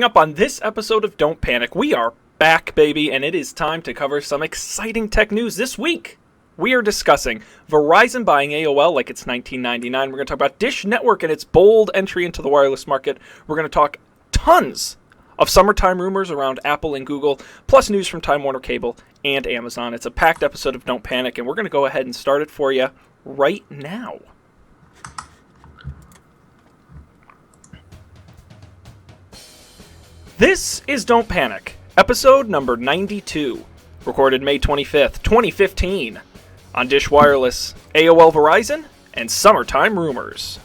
Up on this episode of Don't Panic, we are back, baby, and it is time to cover some exciting tech news this week. We are discussing Verizon buying AOL like it's 1999. We're going to talk about Dish Network and its bold entry into the wireless market. We're going to talk tons of summertime rumors around Apple and Google, plus news from Time Warner Cable and Amazon. It's a packed episode of Don't Panic, and we're going to go ahead and start it for you right now. This is Don't Panic, episode number 92, recorded May 25th, 2015, on Dish Wireless, AOL-Verizon, and summertime rumors.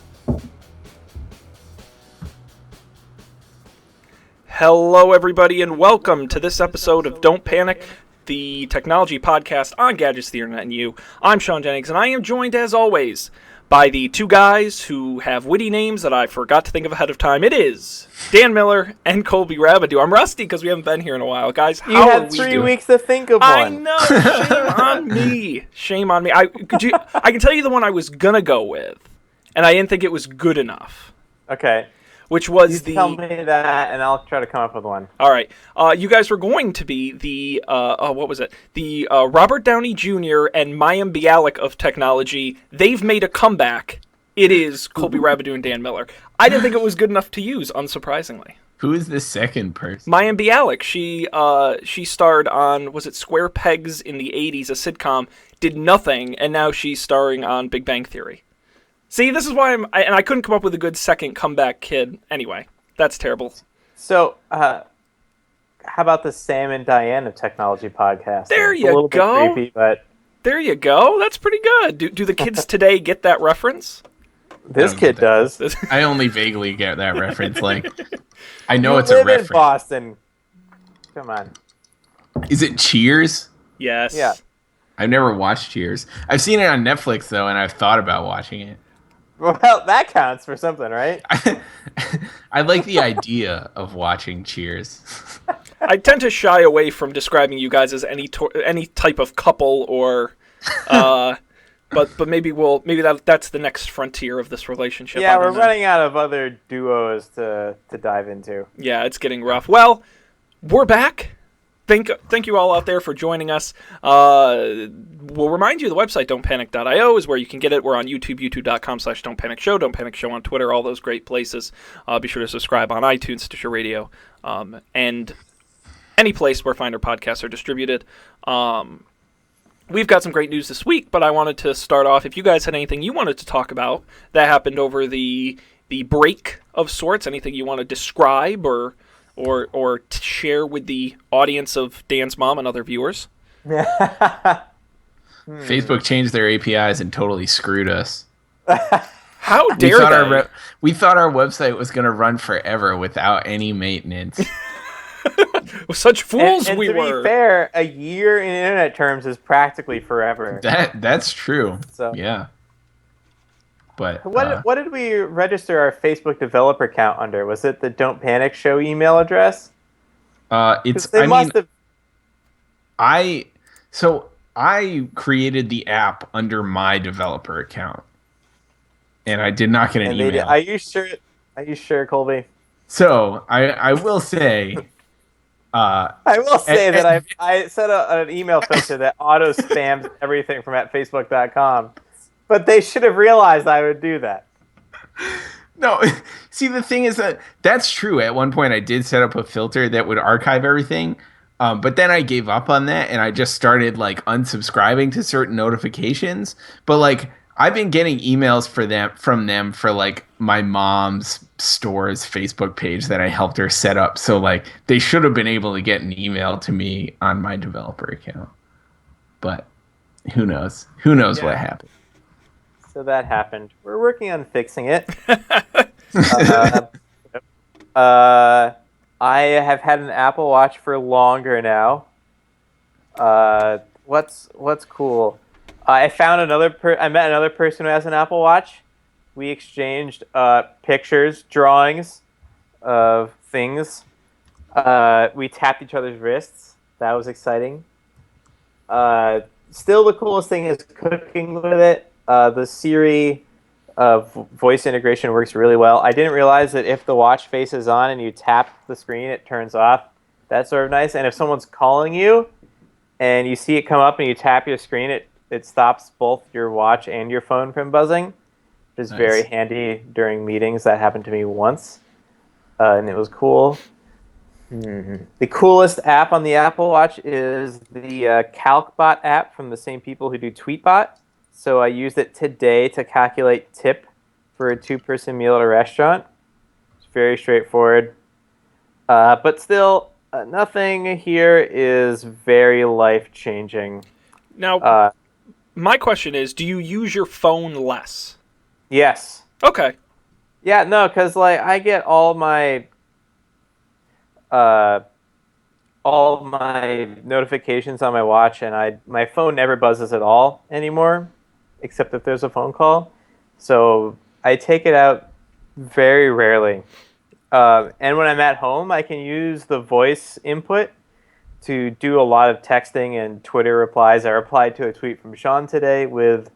Hello, everybody, and welcome to this episode of Don't Panic, the technology podcast on gadgets, the internet, and you. I'm Sean Jennings, and I am joined, as always, by the two guys who have witty names that I forgot to think of ahead of time. It is Dan Miller and Colby Rabidou. I'm rusty because we haven't been here in a while. Guys, how are we doing? You had 3 weeks to think of one. I know. Shame on me. Shame on me. I can tell you the one I was going to go with, and I didn't think it was good enough. Okay. Which was tell me that, and I'll try to come up with one. All right. You guys were going to be the, what was it? The Robert Downey Jr. and Mayim Bialik of technology. They've made a comeback. It is Colby Rabidou and Dan Miller. I didn't think it was good enough to use, unsurprisingly. Who is the second person? Mayim Bialik. She starred on, was it Square Pegs in the 80s, a sitcom, did nothing, and now she's starring on Big Bang Theory. See, this is why I couldn't come up with a good second comeback kid. Anyway, that's terrible. So, how about the Sam and Diane of Technology podcast? There you go. A little bit creepy, but there you go. That's pretty good. Do the kids today get that reference? This kid does. I only vaguely get that reference. Like, I know you it's a live reference. In Boston. Come on. Is it Cheers? Yes. Yeah. I've never watched Cheers. I've seen it on Netflix though, and I've thought about watching it. Well, that counts for something, right? I like the idea of watching Cheers. I tend to shy away from describing you guys as any type of couple or, but maybe that's the next frontier of this relationship. Yeah, we're running out of other duos to dive into. Yeah, it's getting rough. Well, we're back. Thank you all out there for joining us. We'll remind you the website don'tpanic.io is where you can get it. We're on YouTube, youtube.com/don'tpanicshow, Don't Panic Show on Twitter, all those great places. Be sure to subscribe on iTunes, Stitcher Radio, and any place where finer podcasts are distributed. We've got some great news this week, but I wanted to start off, if you guys had anything you wanted to talk about that happened over the break of sorts, anything you want to describe or share with the audience of Dan's mom and other viewers. Facebook changed their APIs and totally screwed us. How dare they? We thought our website was going to run forever without any maintenance. Such fools and we to were. To be fair, a year in internet terms is practically forever. That's true. So. Yeah. But what did we register our Facebook developer account under? Was it the Don't Panic Show email address? I created the app under my developer account, and I did not get an email. Are you sure? Are you sure, Colby? So I will say. That I set an email filter that auto spams everything from @facebook.com. But they should have realized I would do that. No, see, the thing is that's true. At one point, I did set up a filter that would archive everything, but then I gave up on that, and I just started like unsubscribing to certain notifications. But like, I've been getting emails from them for like my mom's store's Facebook page that I helped her set up. So like, they should have been able to get an email to me on my developer account. But who knows? Who knows what happened? So that happened. We're working on fixing it. I have had an Apple Watch for longer now. What's cool? I found I met another person who has an Apple Watch. We exchanged pictures, drawings of things. We tapped each other's wrists. That was exciting. Still, the coolest thing is cooking with it. The Siri voice integration works really well. I didn't realize that if the watch face is on and you tap the screen, it turns off. That's sort of nice. And if someone's calling you and you see it come up and you tap your screen, it stops both your watch and your phone from buzzing, which is very handy during meetings. That happened to me once, and it was cool. The coolest app on the Apple Watch is the CalcBot app from the same people who do TweetBot. So I used it today to calculate tip for a 2-person meal at a restaurant. It's very straightforward. But still, nothing here is very life-changing. Now, my question is, do you use your phone less? Yes. Okay. Yeah, no, because I get all my notifications on my watch, and my phone never buzzes at all anymore, except if there's a phone call. So I take it out very rarely. And when I'm at home, I can use the voice input to do a lot of texting and Twitter replies. I replied to a tweet from Sean today with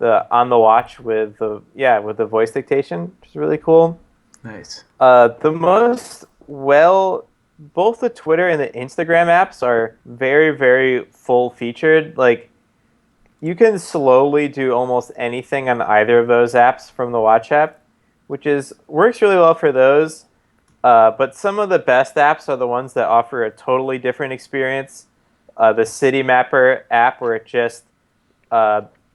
on the watch with the voice dictation, which is really cool. Nice. Both the Twitter and the Instagram apps are very, very full featured. Like, you can slowly do almost anything on either of those apps from the Watch app, which works really well for those. But some of the best apps are the ones that offer a totally different experience. The City Mapper app, where it just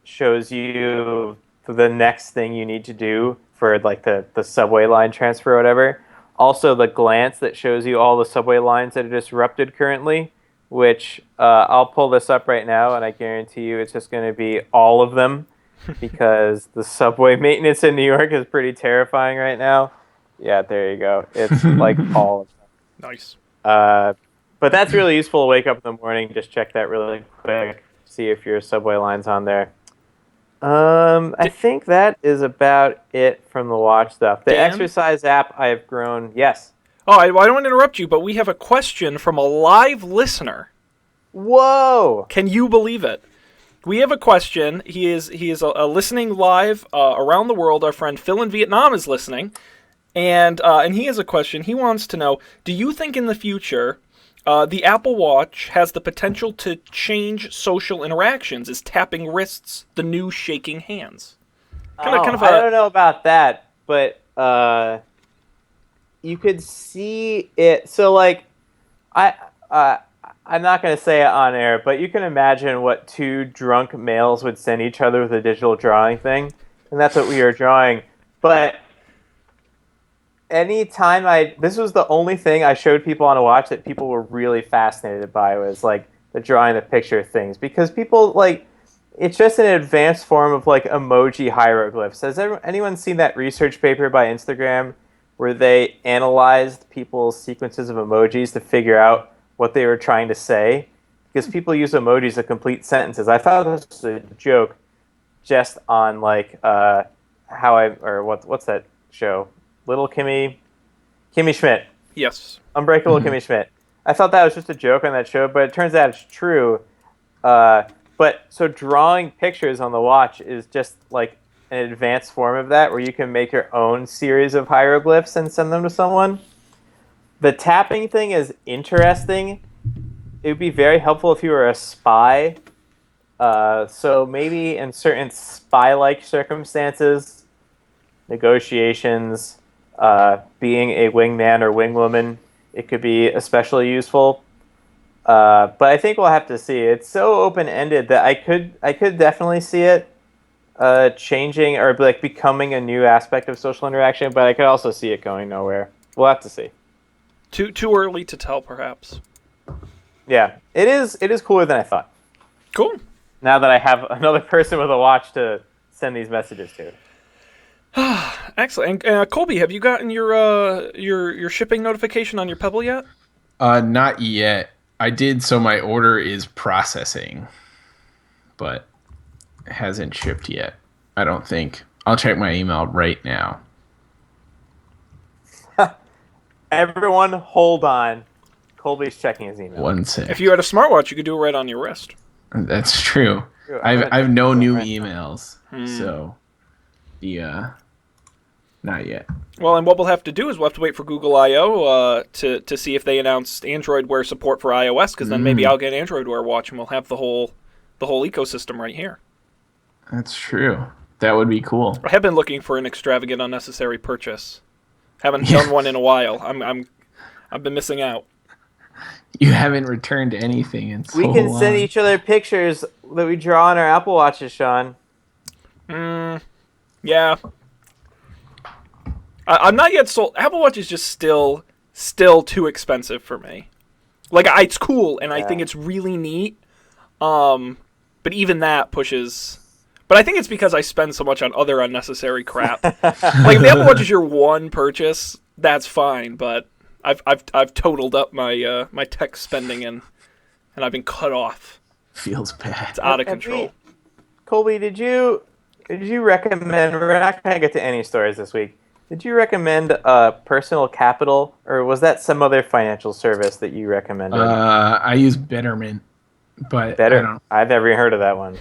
shows you the next thing you need to do for like the subway line transfer or whatever. Also, the Glance that shows you all the subway lines that are disrupted currently, which I'll pull this up right now, and I guarantee you it's just going to be all of them because the subway maintenance in New York is pretty terrifying right now. Yeah, there you go. It's like all of them. Nice. But that's really useful to wake up in the morning, just check that really quick, see if your subway line's on there. I think that is about it from the watch stuff. The Dan? exercise app, I have grown. Yes. Oh, I don't want to interrupt you, but we have a question from a live listener. Whoa! Can you believe it? We have a question. He is a listening live around the world. Our friend Phil in Vietnam is listening, and he has a question. He wants to know: do you think in the future the Apple Watch has the potential to change social interactions? Is tapping wrists the new shaking hands? I don't know about that, but you could see it. So, like, I'm not going to say it on air, but you can imagine what two drunk males would send each other with a digital drawing thing, and that's what we are drawing. But this was the only thing I showed people on a watch that people were really fascinated by, was like the drawing the picture things, because people it's just an advanced form of like emoji hieroglyphs. Has anyone seen that research paper by Instagram where they analyzed people's sequences of emojis to figure out what they were trying to say? Because people use emojis to complete sentences. I thought this was a joke, just on like what's that show? Little Kimmy Schmidt. Yes. Unbreakable Kimmy Schmidt. I thought that was just a joke on that show, but it turns out it's true. But so drawing pictures on the watch is just like an advanced form of that, where you can make your own series of hieroglyphs and send them to someone. The tapping thing is interesting. It would be very helpful if you were a spy. So maybe in certain spy-like circumstances, negotiations, being a wingman or wingwoman, it could be especially useful. But I think we'll have to see. It's so open-ended that I could definitely see it changing or like becoming a new aspect of social interaction, but I could also see it going nowhere. We'll have to see. Too early to tell, perhaps. Yeah, it is cooler than I thought. Cool. Now that I have another person with a watch to send these messages to. Excellent. And Colby, have you gotten your shipping notification on your Pebble yet? Not yet. I did, so my order is processing, but it hasn't shipped yet. I don't think. I'll check my email right now. Everyone, hold on. Colby's checking his email. 1 sec. If you had a smartwatch, you could do it right on your wrist. That's true. I've no new emails, so. the not yet. Well, and what we'll have to do is we'll have to wait for Google I/O to see if they announce Android Wear support for iOS, because then maybe I'll get an Android Wear watch and we'll have the whole ecosystem right here. That's true. That would be cool. I have been looking for an extravagant, unnecessary purchase. Haven't done one in a while. I've been missing out. You haven't returned anything in so long. We can send each other pictures that we draw on our Apple Watches, Sean. Yeah. I'm not yet sold. Apple Watch is just still too expensive for me. Like, it's cool, and I think it's really neat. But even that pushes. But I think it's because I spend so much on other unnecessary crap. Like, if the Apple Watch is your one purchase, that's fine. But I've totaled up my my tech spending and I've been cut off. Feels bad. It's out of control. Colby, did you recommend? We're not gonna get to any stories this week. Did you recommend Personal Capital, or was that some other financial service that you recommended? I use Betterment, but I've never even heard of that one.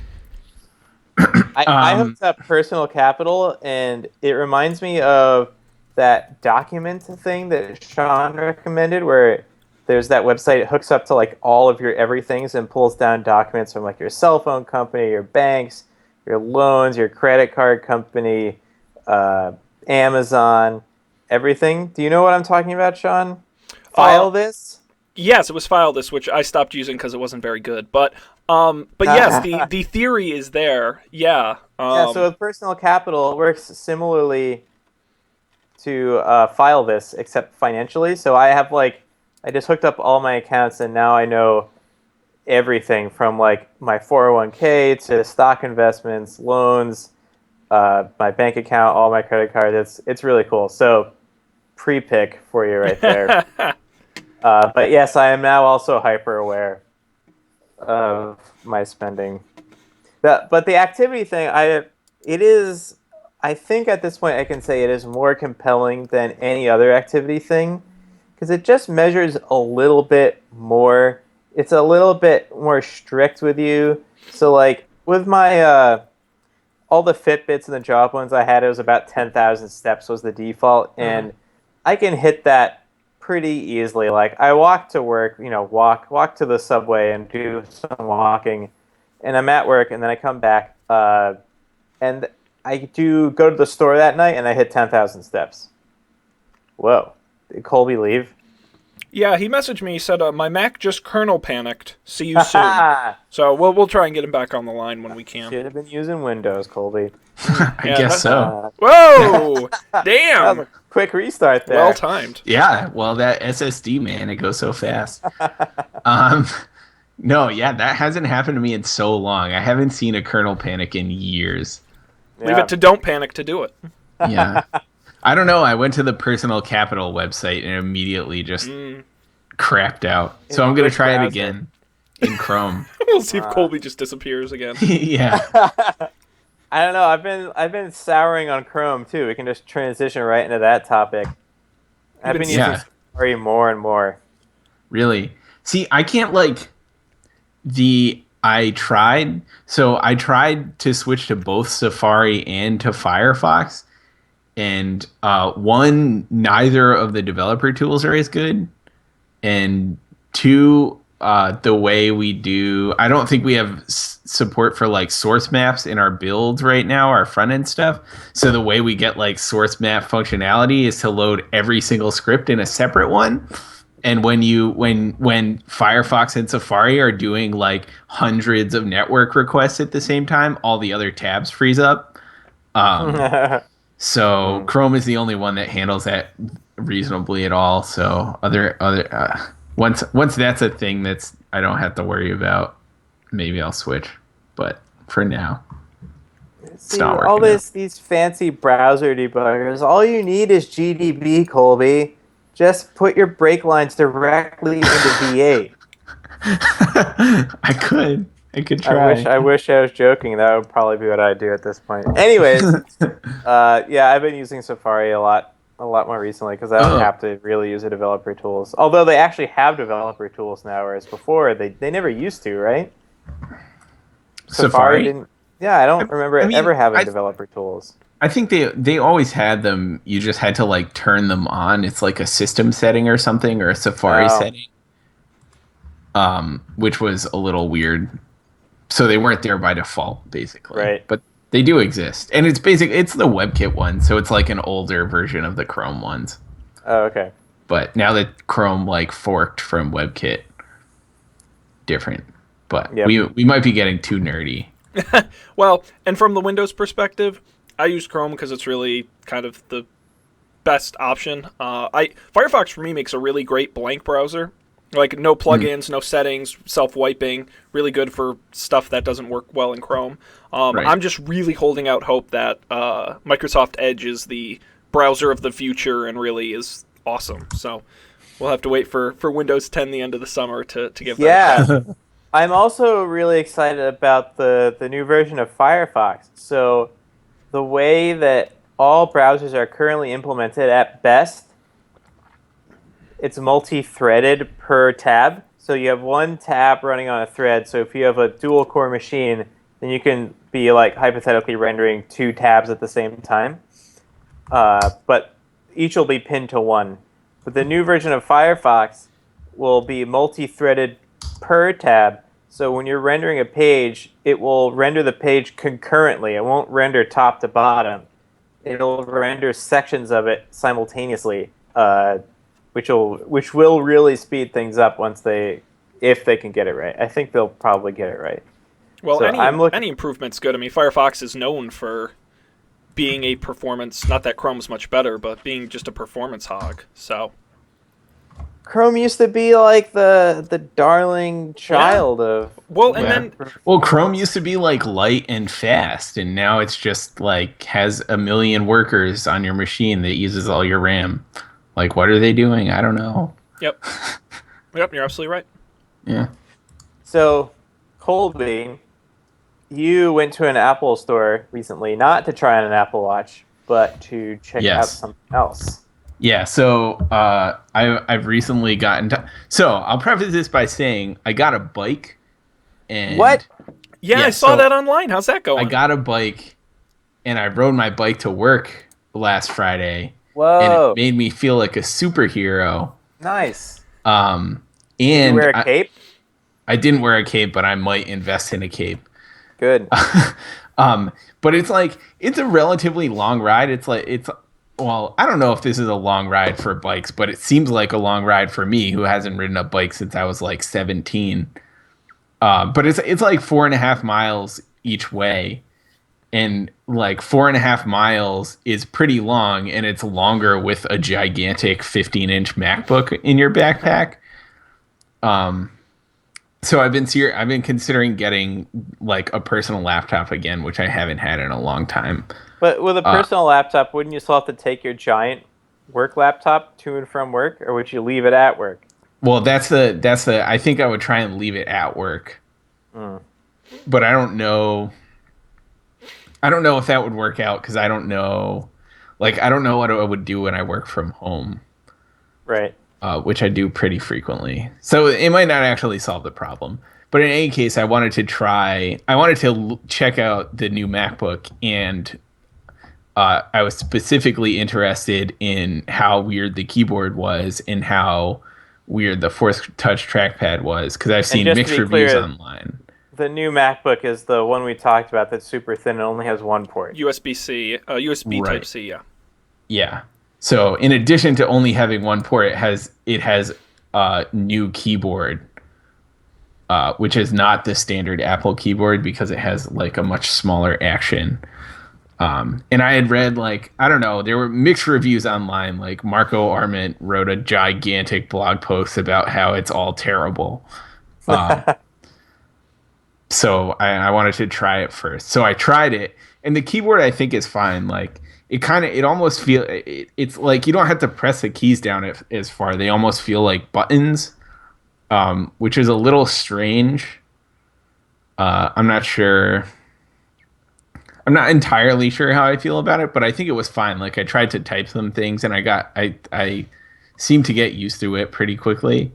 I hooked up Personal Capital, and it reminds me of that document thing that Sean recommended, where there's that website. It hooks up to like all of your everythings and pulls down documents from like your cell phone company, your banks, your loans, your credit card company, Amazon, everything. Do you know what I'm talking about, Sean? File this? Yes, it was File This, which I stopped using because it wasn't very good. But yes, the theory is there. Yeah. So with Personal Capital, it works similarly to File This, except financially. So I just hooked up all my accounts, and now I know everything from like my 401k to stock investments, loans, my bank account, all my credit cards. It's really cool. So pre-pick for you right there. But yes, I am now also hyper aware of my spending. But the activity thing, I think at this point I can say it is more compelling than any other activity thing, because it just measures a little bit more. It's a little bit more strict with you. So like with my all the Fitbits and the Job ones I had, it was about 10,000 steps was the default, and I can hit that pretty easily. Like I walk to work, walk to the subway and do some walking, and I'm at work, and then I come back, and I do go to the store that night, and I hit 10,000 steps. Whoa. Did Colby leave? Yeah, he messaged me. He said, my Mac just kernel panicked. See you soon. So we'll try and get him back on the line when we can. Should have been using Windows, Colby. I guess so. Whoa! Damn! That was a quick restart there. Well timed. Yeah, well, that SSD, man, it goes so fast. No, yeah, that hasn't happened to me in so long. I haven't seen a kernel panic in years. Yeah. Leave it to Don't Panic to do it. Yeah. I don't know. I went to the Personal Capital website and immediately just crapped out. So I'm going to try it again in Chrome. We'll see if Colby just disappears again. Yeah. I don't know. I've been souring on Chrome too. We can just transition right into that topic. I've been using Safari more and more. Really? See, I can't I tried to switch to both Safari and to Firefox, and neither of the developer tools are as good, and two, the way we do, I don't think we have support for like source maps in our builds right now, our front end stuff. So the way we get like source map functionality is to load every single script in a separate one. And when Firefox and Safari are doing like hundreds of network requests at the same time, all the other tabs freeze up. So Chrome is the only one that handles that reasonably at all. So once that's a thing that's I don't have to worry about, maybe I'll switch. But for now, it's not working. All these fancy browser debuggers, all you need is GDB, Colby. Just put your break lines directly into V8. I could try. I wish I was joking. That would probably be what I'd do at this point. Anyways, I've been using Safari a lot more recently because I don't have to really use the developer tools. Although they actually have developer tools now, whereas before they never used to, right? Safari didn't. Yeah, I don't remember ever having developer tools. I think they always had them. You just had to like turn them on. It's like a system setting or something, or a Safari Oh, setting, which was a little weird. So they weren't there by default, basically. right. But they do exist, and it's the WebKit one, so it's like an older version of the Chrome ones. Oh, okay. But now that Chrome like forked from WebKit, different. But Yep. we might be getting too nerdy. Well, and from the Windows perspective, I use Chrome because it's really kind of the best option. Firefox for me makes a really great blank browser. Like no plugins, no settings, self-wiping. Really good for stuff that doesn't work well in Chrome. Right. I'm just really holding out hope that Microsoft Edge is the browser of the future and really is awesome. So we'll have to wait for Windows 10 the end of the summer to give that a shot. Yeah. I'm also really excited about the new version of Firefox. So the way that all browsers are currently implemented, at best, it's multi-threaded per tab. So you have one tab running on a thread. So if you have a dual core machine, then you can be like hypothetically rendering 2 tabs at the same time. But each will be pinned to one. But the new version of Firefox will be multi-threaded per tab. So when you're rendering a page, it will render the page concurrently. It won't render top to bottom. It'll render sections of it simultaneously. Which will really speed things up if they can get it right. I think they'll probably get it right. Well, So any improvement's good. I mean, Firefox is known for being a performance. Not that Chrome's much better, but being just a performance hog. So Chrome used to be like the darling child of. well, and Yeah. then Well, Chrome used to be like light and fast, and now it's just like has a million workers on your machine that uses all your RAM. Like, what are they doing? I don't know. yep, you're absolutely right. Yeah. So, Colby, you went to an Apple store recently, not to try on an Apple Watch, but to check out Yes. something else. Yeah, so I've recently gotten so I'll preface this by saying I got a bike and What? Yeah, Yeah, I saw so that online. How's that going? I got a bike and I rode my bike to work last Friday and Whoa! it made me feel like a superhero. Nice. And Did you wear a cape? I didn't wear a cape, but I might invest in a cape. Good. But it's a relatively long ride. Well, I don't know if this is a long ride for bikes, but it seems like a long ride for me, who hasn't ridden a bike since I was like 17. But it's like 4.5 miles each way, and like 4.5 miles is pretty long, and it's longer with a gigantic 15-inch MacBook in your backpack. So I've been considering getting like a personal laptop again, which I haven't had in a long time. But with a personal laptop, wouldn't you still have to take your giant work laptop to and from work, or would you leave it at work? Well, that's the I think I would try and leave it at work. But I don't know. I don't know if that would work out because I don't know what I would do when I work from home. Right. Which I do pretty frequently. So it might not actually solve the problem. But in any case, I wanted to check out the new MacBook, and I was specifically interested in how weird the keyboard was and how weird the Force Touch trackpad was, because I've seen just to mixed be reviews clear, online. The new MacBook is the one we talked about that's super thin and only has one port. USB-C, USB Right. Type-C, yeah. Yeah. So in addition to only having one port, it has a new keyboard, which is not the standard Apple keyboard because it has like a much smaller action. And I had read I don't know, there were mixed reviews online. Like Marco Arment wrote a gigantic blog post about how it's all terrible. So I wanted to try it first. So I tried it, and the keyboard I think is fine. Like it almost it's like you don't have to press the keys down as far. They almost feel like buttons, which is a little strange. I'm not sure. I'm not entirely sure how I feel about it, but I think it was fine. Like I tried to type some things, and I seemed to get used to it pretty quickly.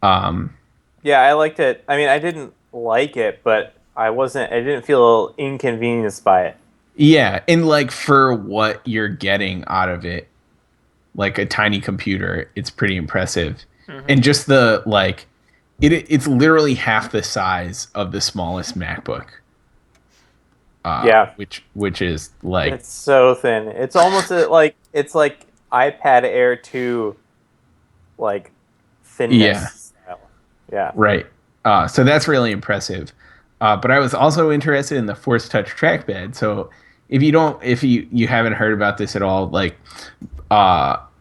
Yeah, I liked it. I mean, I didn't like it, but I didn't feel inconvenienced by it. Yeah, and like for what you're getting out of it, like a tiny computer, it's pretty impressive. Hmm. And just the like, it's literally half the size of the smallest MacBook, Yeah, which is like, it's so thin. It's almost like it's like iPad Air 2 like yeah, thinness style. Yeah. right. So that's really impressive. But I was also interested in the Force Touch trackpad. So if you haven't heard about this at all, like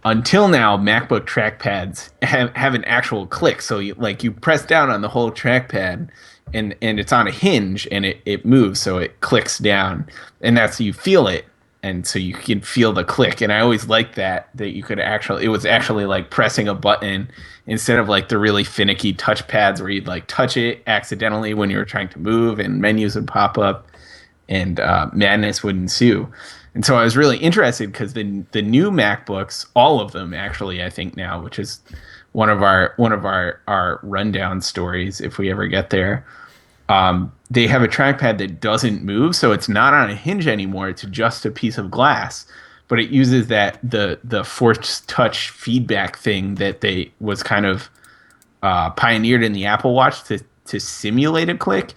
until now, MacBook trackpads have an actual click. So you press down on the whole trackpad, and it's on a hinge, and it moves, so it clicks down, and that's you feel it, and so you can feel the click. And I always liked that you could actually, it was actually like pressing a button instead of like the really finicky touchpads where you'd like touch it accidentally when you were trying to move and menus would pop up and madness would ensue. And so I was really interested because the new MacBooks, all of them actually, I think now, which is one of our rundown stories if we ever get there. They have a trackpad that doesn't move, so it's not on a hinge anymore. It's just a piece of glass, but it uses the Force Touch feedback thing that they was kind of pioneered in the Apple Watch to simulate a click.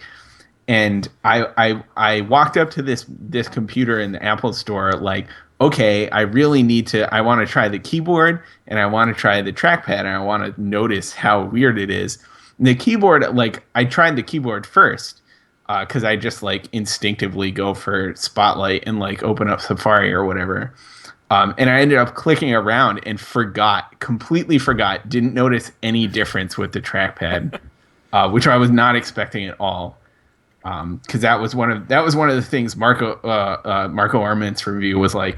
And I walked up to this computer in the Apple store like, okay, I want to try the keyboard and I want to try the trackpad and I want to notice how weird it is. And the keyboard, like I tried the keyboard first because I just like instinctively go for Spotlight and like open up Safari or whatever. And I ended up clicking around and completely forgot, didn't notice any difference with the trackpad, which I was not expecting at all. Because that was one of the things Marco Arment's review was like.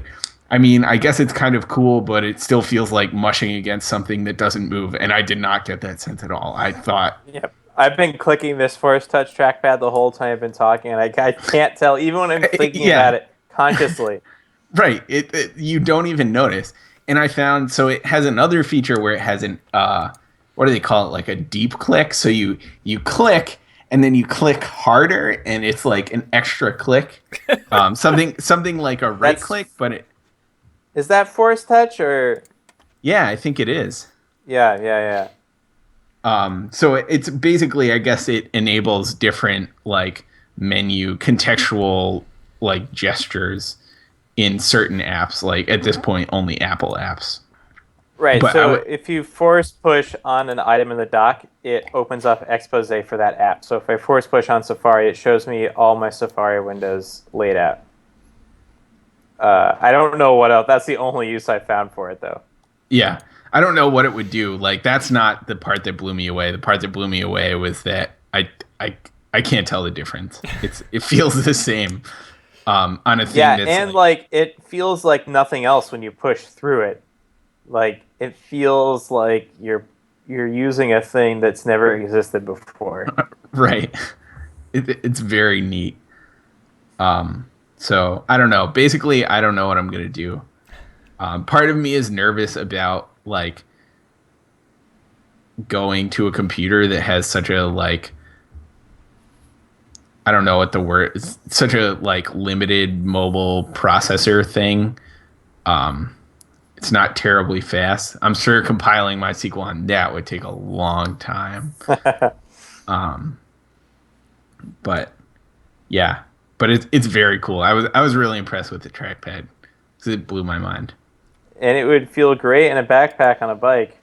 I mean, I guess it's kind of cool, but it still feels like mushing against something that doesn't move, and I did not get that sense at all. I thought, Yep. I've been clicking this Force Touch trackpad the whole time I've been talking, and I can't tell, even when I'm thinking about yeah, it consciously. right. You don't even notice. And I found so it has another feature where it has an what do they call it? Like a deep click. So you click and then you click harder, and it's like an extra click. Something like a right That's click, but Is that Force Touch or yeah, I think it is. yeah. So it's basically, I guess it enables different like menu contextual like gestures in certain apps. Like at this point, only Apple apps. Right. But So if you force push on an item in the dock, it opens up expose for that app. So if I force push on Safari, it shows me all my Safari windows laid out. I don't know what else. That's the only use I found for it, though. yeah, I don't know what it would do. Like that's not the part that blew me away. The part that blew me away was that I can't tell the difference. It feels the same on a thing Yeah, that's and like it feels like nothing else when you push through it. Like it feels like you're using a thing that's never existed before. right. It's very neat. So I don't know. Basically, I don't know what I'm gonna do. Part of me is nervous about like going to a computer that has such a like I don't know what the word is, such a like limited mobile processor thing. Um, it's not terribly fast. I'm sure compiling MySQL on that would take a long time. Um, but yeah, but it's very cool. I was really impressed with the trackpad because it blew my mind. And it would feel great in a backpack on a bike.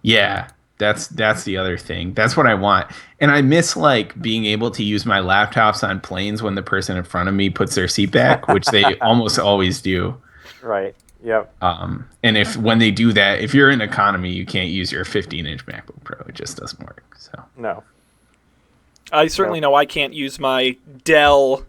Yeah, that's the other thing. That's what I want. And I miss like being able to use my laptops on planes when the person in front of me puts their seat back, which they almost always do. Right. Yep. And if when they do that, if you're in economy, you can't use your 15-inch MacBook Pro. It just doesn't work. So No. I certainly know I can't use my Dell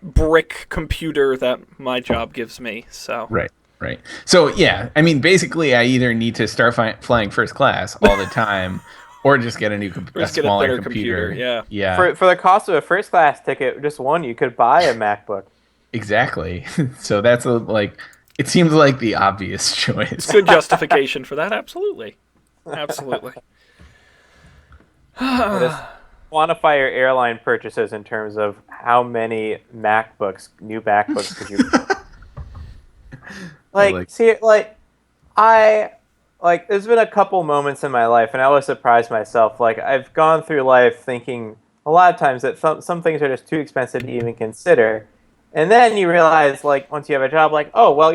brick computer that my job gives me. So right. Right. So yeah, I mean, basically, I either need to start flying first class all the time, or just get a just get a smaller thinner computer. Yeah. Yeah. For the cost of a first class ticket, just one, you could buy a MacBook. Exactly. So that's like, it seems like the obvious choice. It's good justification for that. Absolutely. Absolutely. Well, quantify your airline purchases in terms of how many new MacBooks could you? There's been a couple moments in my life, and I always surprise myself. Like, I've gone through life thinking a lot of times that some things are just too expensive to even consider. And then you realize, like, once you have a job, like, oh, well,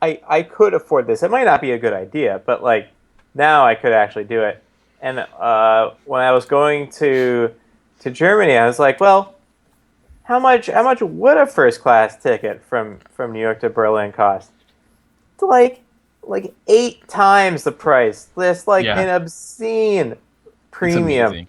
I could afford this. It might not be a good idea, but, like, now I could actually do it. And when I was going to Germany, I was like, well, how much would a first class ticket from New York to Berlin cost? It's like 8 times the price. That's an obscene premium.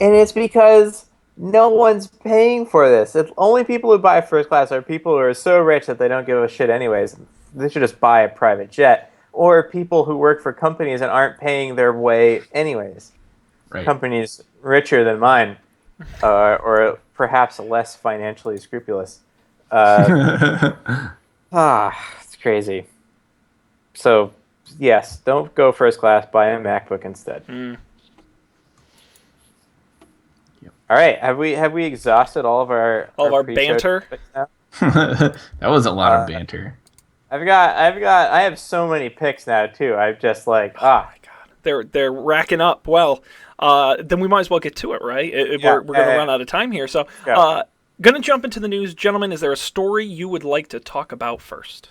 And it's because no one's paying for this. It's only people who buy first class are people who are so rich that they don't give a shit anyways. They should just buy a private jet. Or people who work for companies and aren't paying their way anyways. Right. Companies richer than mine, or perhaps less financially scrupulous. It's crazy. So, yes, don't go first class. Buy a MacBook instead. Yep. All right, have we exhausted all of our banter? That was a lot of banter. I have so many picks now too. I'm just like, my God, they're racking up. Well, then we might as well get to it, right? We're going to run out of time here, so going to jump into the news, gentlemen. Is there a story you would like to talk about first?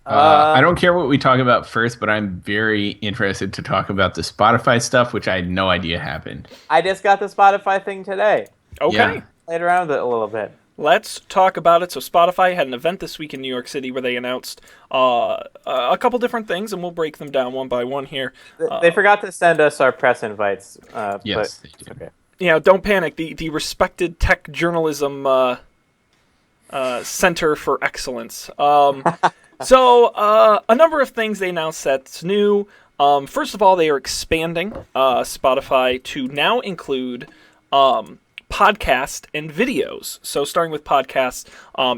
I don't care what we talk about first, but I'm very interested to talk about the Spotify stuff, which I had no idea happened. I just got the Spotify thing today. Okay. Yeah. Played around with it a little bit. Let's talk about it. So Spotify had an event this week in New York City where they announced a couple different things, and we'll break them down one by one here. They forgot to send us our press invites. Yes, but it's okay. Yeah, don't panic. The respected tech journalism Center for Excellence. So a number of things they announced that's new. First of all, they are expanding Spotify to now include podcast and videos. So starting with podcasts,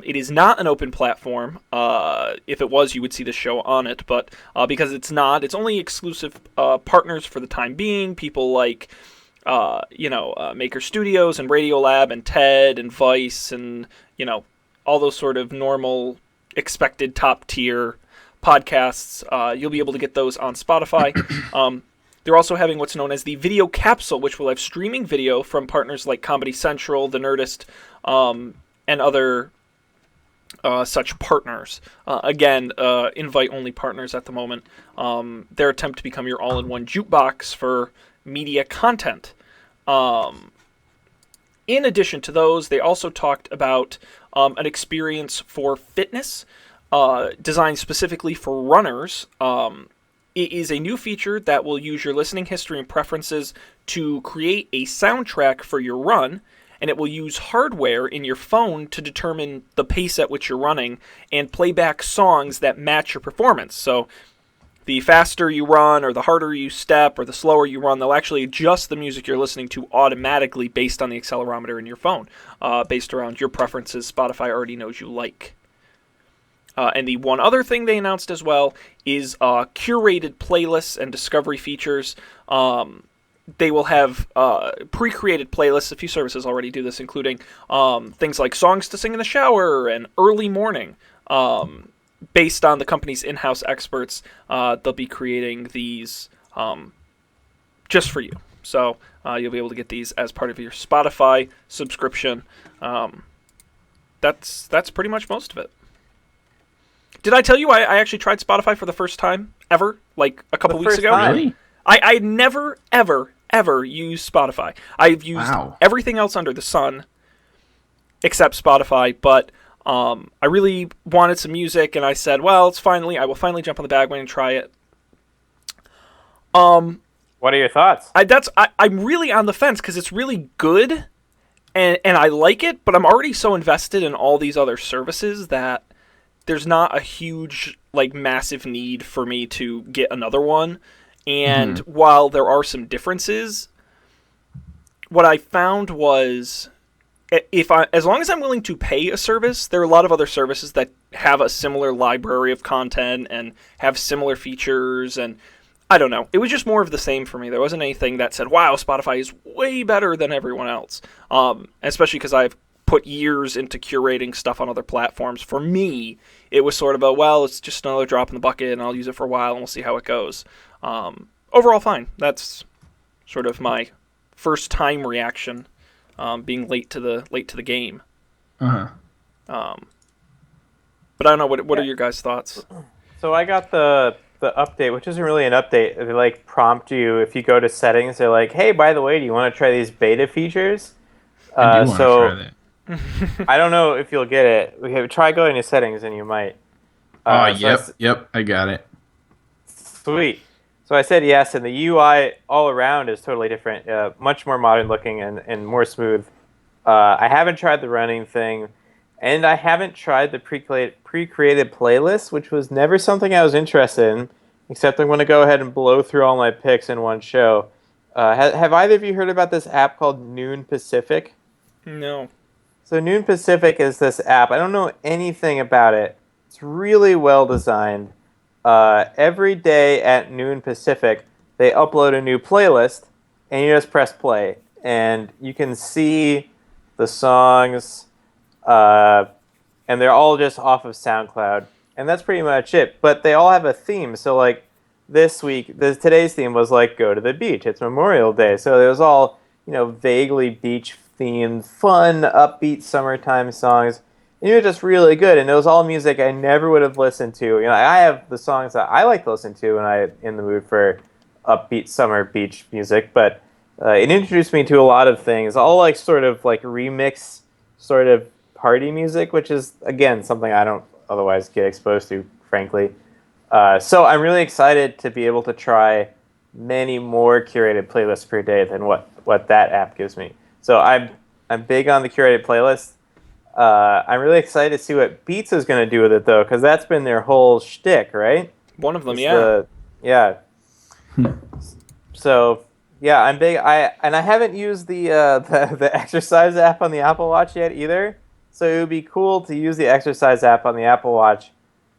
it is not an open platform. If it was, you would see the show on it. But because it's not, it's only exclusive partners for the time being. People like, Maker Studios and Radiolab and TED and Vice and, all those sort of normal expected top tier podcasts. You'll be able to get those on Spotify. They're also having what's known as the Video Capsule, which will have streaming video from partners like Comedy Central, The Nerdist, and other such partners. Again, invite-only partners at the moment. Their attempt to become your all-in-one jukebox for media content. In addition to those, they also talked about an experience for fitness designed specifically for runners. It is a new feature that will use your listening history and preferences to create a soundtrack for your run, and it will use hardware in your phone to determine the pace at which you're running and play back songs that match your performance. So the faster you run or the harder you step or the slower you run, they'll actually adjust the music you're listening to automatically based on the accelerometer in your phone, based around your preferences Spotify already knows you like. And the one other thing they announced as well is curated playlists and discovery features. They will have pre-created playlists. A few services already do this, including things like songs to sing in the shower and early morning. Based on the company's in-house experts, they'll be creating these just for you. So you'll be able to get these as part of your Spotify subscription. That's pretty much most of it. Did I tell you I actually tried Spotify for the first time ever, like a couple weeks ago? Really? I never, ever used Spotify. I've used everything else under the sun except Spotify, but I really wanted some music, and I said, well, I will finally jump on the bandwagon and try it. What are your thoughts? I'm really on the fence because it's really good, and I like it, but I'm already so invested in all these other services that there's not a huge, massive need for me to get another one. And while there are some differences, what I found was as long as I'm willing to pay a service, there are a lot of other services that have a similar library of content and have similar features, and I don't know. It was just more of the same for me. There wasn't anything that said, wow, Spotify is way better than everyone else. Especially because I've put years into curating stuff on other platforms. For me, it was sort of it's just another drop in the bucket, and I'll use it for a while, and we'll see how it goes. Overall, fine. That's sort of my first time reaction, being late to the game. Uh-huh. But I don't know. What are your guys' thoughts? So I got the update, which isn't really an update. They like prompt you if you go to settings. They're like, "Hey, by the way, do you want to try these beta features?" I do want to try that. I don't know if you'll get it. Try going to settings, and you might. Yep, I got it. Sweet. So I said yes, and the UI all around is totally different, much more modern looking and more smooth. I haven't tried the running thing, and I haven't tried the pre-created playlist, which was never something I was interested in, except I'm going to go ahead and blow through all my picks in one show. Have either of you heard about this app called Noon Pacific? No. So Noon Pacific is this app. I don't know anything about it. It's really well designed. Every day at noon Pacific, they upload a new playlist, and you just press play, and you can see the songs, and they're all just off of SoundCloud, and that's pretty much it. But they all have a theme. So like today's theme was like go to the beach. It's Memorial Day, so it was all vaguely beach themed, fun, upbeat summertime songs. And it was just really good, and it was all music I never would have listened to. I have the songs that I like to listen to when I'm in the mood for upbeat summer beach music, but it introduced me to a lot of things, all like sort of like remix, sort of party music, which is, again, something I don't otherwise get exposed to, frankly. So I'm really excited to be able to try many more curated playlists per day than what that app gives me. So I'm big on the curated playlist. I'm really excited to see what Beats is going to do with it, though, because that's been their whole shtick, right? One of them, yeah. Yeah. So, yeah, I'm big. I haven't used the exercise app on the Apple Watch yet either. So it would be cool to use the exercise app on the Apple Watch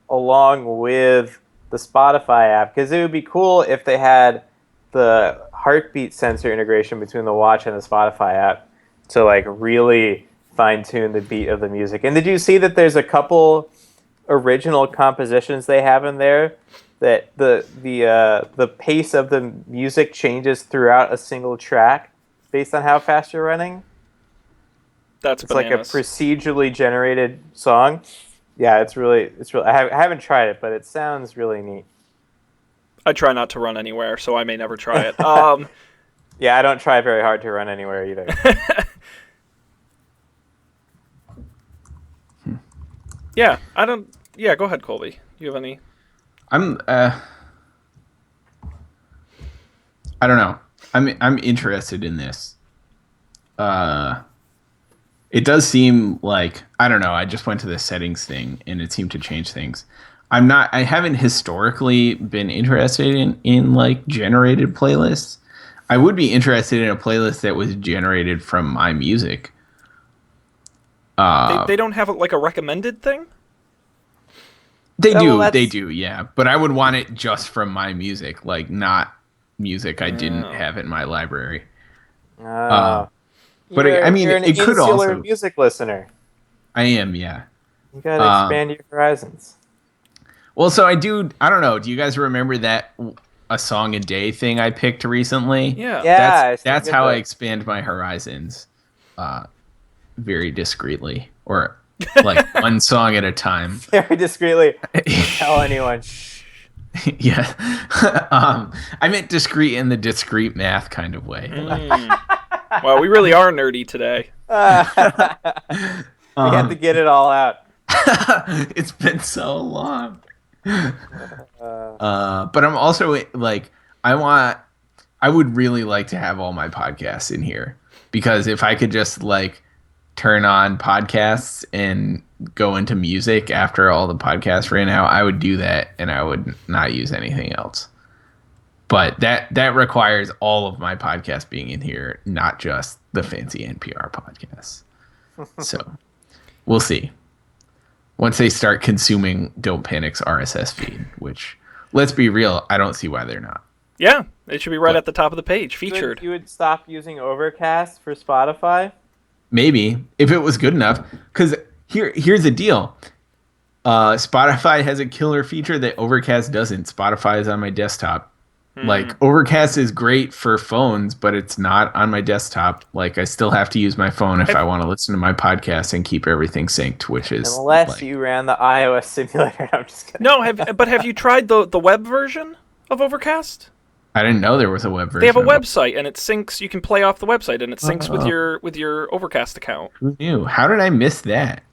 along with the Spotify app, because it would be cool if they had the heartbeat sensor integration between the watch and the Spotify app to like really fine-tune the beat of the music. And did you see that there's a couple original compositions they have in there that the pace of the music changes throughout a single track based on how fast you're running? It's bananas. Like a procedurally generated song. Yeah, it's really. I haven't tried it, but it sounds really neat. I try not to run anywhere, so I may never try it. Yeah, I don't try very hard to run anywhere either. Yeah, I don't. Yeah, go ahead, Colby. You have any? I don't know. I'm interested in this. It does seem like, I don't know, I just went to the settings thing and it seemed to change things. I haven't historically been interested in like generated playlists. I would be interested in a playlist that was generated from my music. They don't have like a recommended thing? They do, yeah. But I would want it just from my music, like not music I didn't have in my library. But I mean, you're an it could also music listener. I am, yeah. You gotta expand your horizons. Well, so I don't know. Do you guys remember that a song a day thing I picked recently? Yeah. That's how I expand my horizons, very discreetly, or like one song at a time. Very discreetly. Don't tell anyone. Yeah. I meant discreet in the discrete math kind of way. Wow, we really are nerdy today. We have to get it all out. It's been so long. But I'm also like, I would really like to have all my podcasts in here, because if I could just like turn on podcasts and go into music after all the podcasts ran out, I would do that, and I would not use anything else. But that requires all of my podcasts being in here, not just the fancy NPR podcasts. So we'll see. Once they start consuming Don't Panic's RSS feed, which, let's be real, I don't see why they're not. Yeah, it should be right at the top of the page, featured. You would stop using Overcast for Spotify? Maybe if it was good enough. Because here's the deal. Spotify has a killer feature that Overcast doesn't. Spotify is on my desktop. Like, Overcast is great for phones, but it's not on my desktop. Like, I still have to use my phone if I want to listen to my podcast and keep everything synced, which is unless you ran the iOS simulator. I'm just kidding. No, have you tried the web version of Overcast? I didn't know there was a web version. They have a website, and it syncs. You can play off the website, and it syncs with your Overcast account. Who knew? How did I miss that?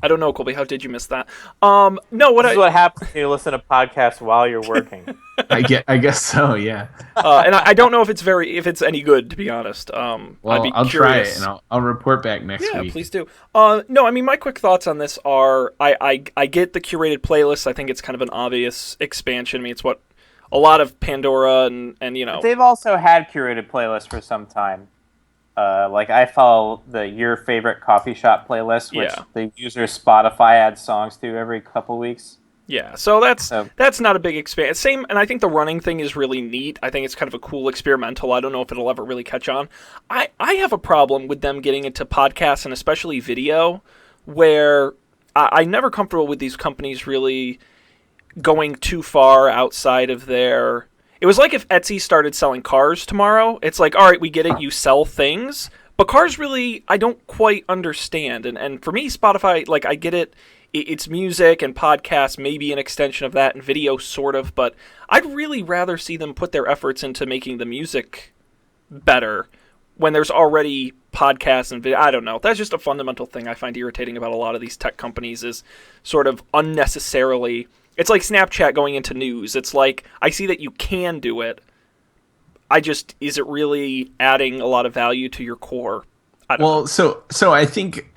I don't know, Colby. How did you miss that? No, this is what happens when you listen to podcasts while you're working. I guess so. Yeah. And I don't know if it's any good, to be honest. Well, I'll try it, and I'll report back next week. Yeah, please do. No, I mean, my quick thoughts on this are I get the curated playlist. I think it's kind of an obvious expansion. I mean, it's what a lot of Pandora and But they've also had curated playlists for some time. Like I follow the Your Favorite Coffee Shop playlist, which the user Spotify adds songs to every couple weeks. Yeah, so that's not a big expansion. And I think the running thing is really neat. I think it's kind of a cool experimental. I don't know if it'll ever really catch on. I have a problem with them getting into podcasts and especially video, where I'm never comfortable with these companies really going too far outside of their... It was like if Etsy started selling cars tomorrow. It's like, all right, we get it, you sell things. But cars really, I don't quite understand. And for me, Spotify, like, I get it. It's music and podcasts, maybe an extension of that, and video, sort of. But I'd really rather see them put their efforts into making the music better when there's already podcasts and video. I don't know. That's just a fundamental thing I find irritating about a lot of these tech companies is sort of unnecessarily... It's like Snapchat going into news. It's like, I see that you can do it. Is it really adding a lot of value to your core? I don't know. So I think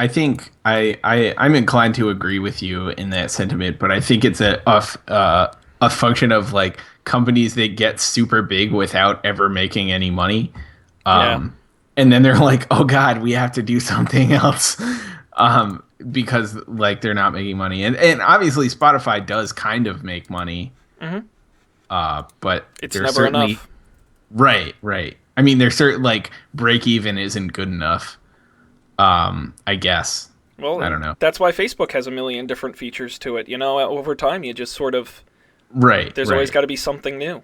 I'm inclined to agree with you in that sentiment, but I think it's a function of like companies that get super big without ever making any money. And then they're like, oh God, we have to do something else. Because like they're not making money, and obviously Spotify does kind of make money, but it's never enough. Right. I mean, there's certain like break even isn't good enough. I guess. Well, I don't know. That's why Facebook has a million different features to it. You know, over time, you just sort of There's always got to be something new.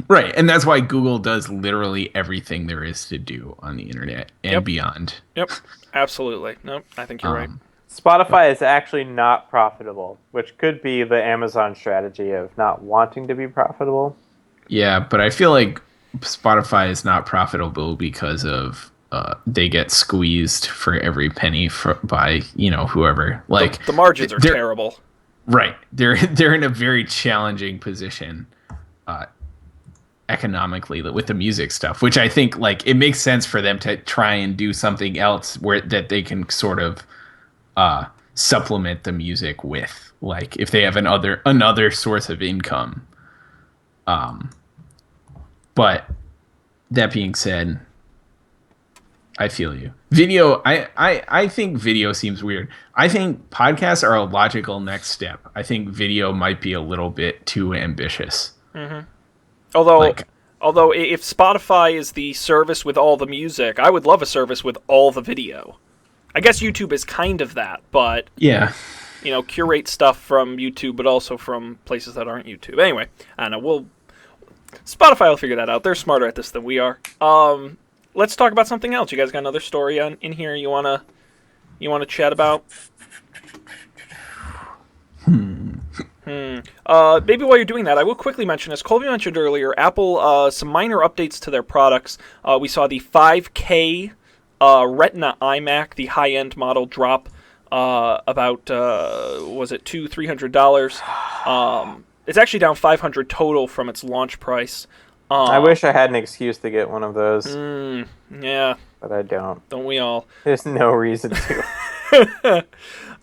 Right, and that's why Google does literally everything there is to do on the internet and beyond. Yep, absolutely. Nope, I think you're right. Spotify is actually not profitable, which could be the Amazon strategy of not wanting to be profitable. Yeah, but I feel like Spotify is not profitable because of they get squeezed for every penny by whoever. Like the margins are terrible. Right, they're in a very challenging position. Economically with the music stuff, which I think like it makes sense for them to try and do something else that they can sort of supplement the music with, like if they have another source of income. But that being said, I feel you. Video, I think video seems weird. I think podcasts are a logical next step. I think video might be a little bit too ambitious. Mm-hmm. Although if Spotify is the service with all the music, I would love a service with all the video. I guess YouTube is kind of that, but yeah, curate stuff from YouTube, but also from places that aren't YouTube. Anyway, I don't know. Spotify will figure that out. They're smarter at this than we are. Let's talk about something else. You guys got another story in here you wanna chat about? Maybe while you're doing that, I will quickly mention, as Colby mentioned earlier, Apple, some minor updates to their products. We saw the 5K Retina iMac, the high-end model, drop about, was it $200-$300? It's actually down $500 total from its launch price. I wish I had an excuse to get one of those. Yeah. But I don't. Don't we all? There's no reason to.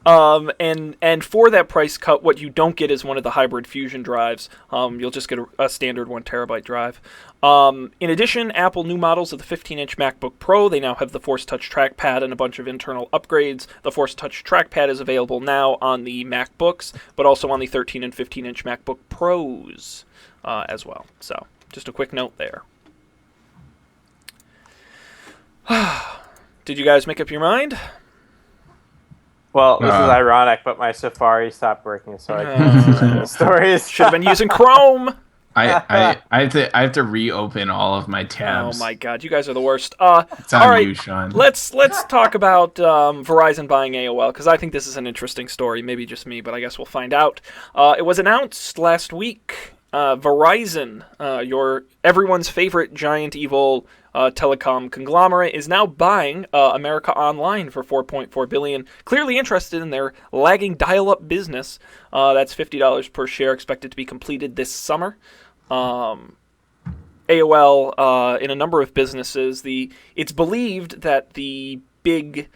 And for that price cut, what you don't get is one of the hybrid fusion drives. You'll just get a standard 1 terabyte drive. In addition, Apple new models of the 15-inch MacBook Pro, they now have the Force Touch trackpad and a bunch of internal upgrades. The Force Touch trackpad is available now on the MacBooks, but also on the 13 and 15-inch MacBook Pros as well. So Just a quick note there. Did you guys make up your mind? Well, this is ironic, but my Safari stopped working, so I can't see the stories. Should have been using Chrome. I have to reopen all of my tabs. Oh my god, you guys are the worst. It's on all right, you, Sean. Let's talk about Verizon buying AOL, because I think this is an interesting story. Maybe just me, but I guess we'll find out. It was announced last week. Verizon, everyone's favorite giant evil telecom conglomerate, is now buying America Online for $4.4 billion. Clearly interested in their lagging dial-up business. That's $50 per share, expected to be completed this summer. AOL, in a number of businesses, it's believed that the big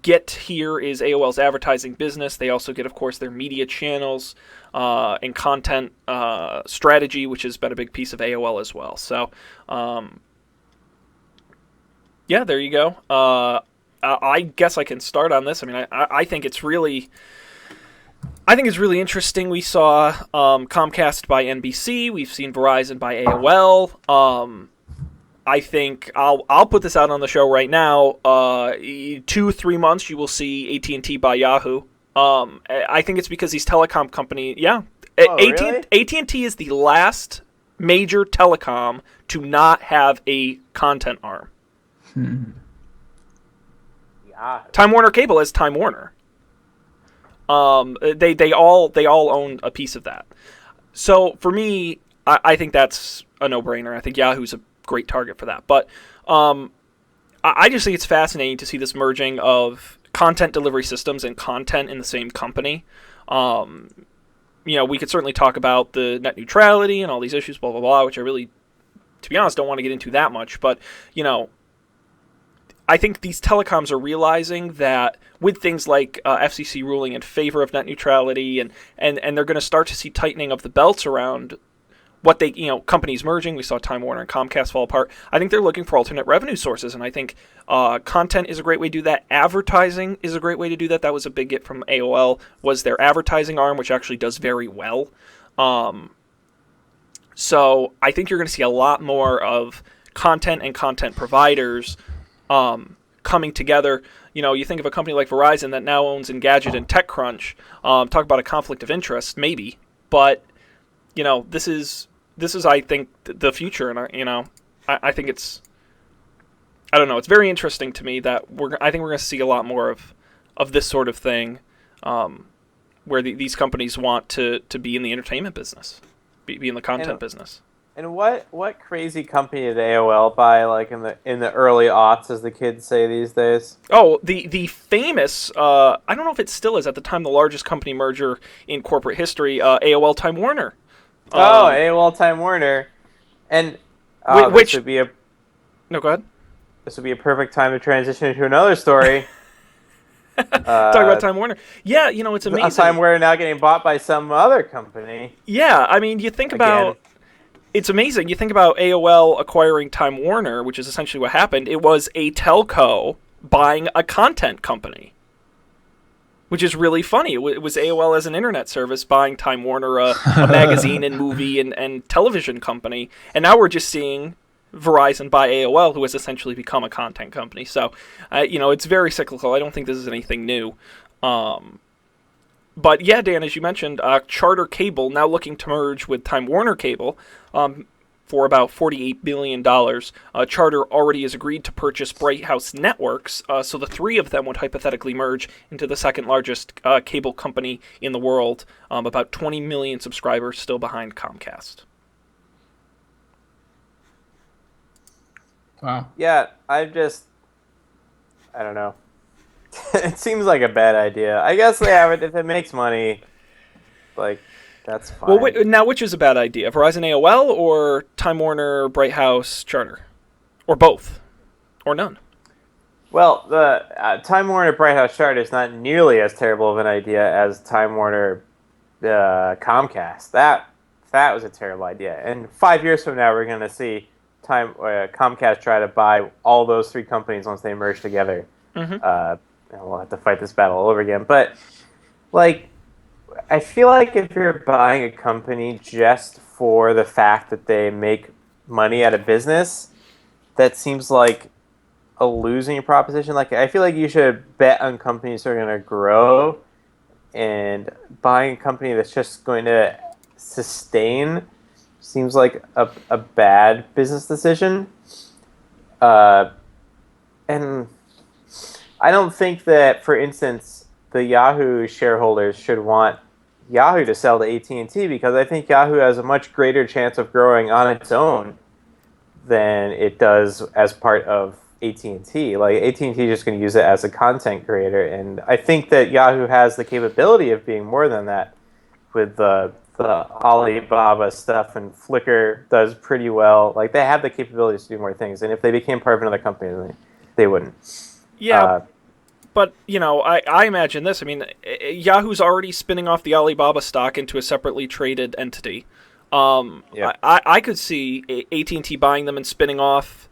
get here is AOL's advertising business. They also get, of course, their media channels and content strategy, which has been a big piece of AOL as well. So, yeah, there you go. I guess I can start on this. I mean, I think it's really interesting. We saw Comcast by NBC. We've seen Verizon by AOL. I think I'll put this out on the show right now. 2-3 months, you will see AT&T by Yahoo. I think it's because these telecom company, Really? AT&T is the last major telecom to not have a content arm. Yeah. Time Warner Cable is Time Warner. They all own a piece of that. So for me, I think that's a no-brainer. I think Yahoo's a great target for that. But I just think it's fascinating to see this merging of content delivery systems and content in the same company. We could certainly talk about the net neutrality and all these issues, blah, blah, blah, which I really, to be honest, don't want to get into that much. But, I think these telecoms are realizing that with things like FCC ruling in favor of net neutrality, and they're going to start to see tightening of the belts around what they, companies merging. We saw Time Warner and Comcast fall apart. I think they're looking for alternate revenue sources, and I think content is a great way to do that. Advertising is a great way to do that. That was a big get from AOL, was their advertising arm, which actually does very well. So I think you're going to see a lot more of content and content providers coming together. You think of a company like Verizon that now owns Engadget and TechCrunch. Talk about a conflict of interest, maybe, but this is I think the future, and I think it's, I don't know, it's very interesting to me that I think we're going to see a lot more of this sort of thing, where these companies want to be in the entertainment business, be in the content business. And what crazy company did AOL buy, like in the early aughts, as the kids say these days? Oh, the famous, I don't know if it still is, at the time the largest company merger in corporate history, AOL Time Warner. AOL Time Warner, and which this would be no, go ahead. This would be a perfect time to transition into another story. Talk about Time Warner. Yeah, it's amazing. Time Warner now getting bought by some other company. Yeah, I mean, you think about. It's amazing. You think about AOL acquiring Time Warner, which is essentially what happened. It was a telco buying a content company, which is really funny. It was AOL as an internet service buying Time Warner, a magazine and movie and television company. And now we're just seeing Verizon buy AOL, who has essentially become a content company. So, it's very cyclical. I don't think this is anything new. But yeah, Dan, as you mentioned, Charter Cable now looking to merge with Time Warner Cable for about $48 billion. Charter already has agreed to purchase Bright House Networks, so the three of them would hypothetically merge into the second largest cable company in the world, about 20 million subscribers, still behind Comcast. Wow. Yeah, I don't know. It seems like a bad idea. I guess they have it if it makes money. Like, that's fine. Well, now which is a bad idea? Verizon AOL or Time Warner, Bright House, Charter? Or both? Or none? Well, the Time Warner, Bright House, Charter is not nearly as terrible of an idea as Time Warner, Comcast. That was a terrible idea. And 5 years from now, we're going to see Comcast try to buy all those three companies once they merge together. Mm-hmm. We'll have to fight this battle all over again. But, I feel like if you're buying a company just for the fact that they make money at a business, that seems like a losing proposition. Like, I feel like you should bet on companies that are going to grow, and buying a company that's just going to sustain seems like a bad business decision. And I don't think that, for instance, the Yahoo shareholders should want Yahoo to sell to AT&T, because I think Yahoo has a much greater chance of growing on its own than it does as part of AT&T. Like, AT&T is just going to use it as a content creator, and I think that Yahoo has the capability of being more than that with the Alibaba stuff, and Flickr does pretty well. Like, they have the capabilities to do more things, and if they became part of another company, they wouldn't. Yeah, but, I imagine this. I mean, Yahoo's already spinning off the Alibaba stock into a separately traded entity. I could see AT&T buying them and spinning off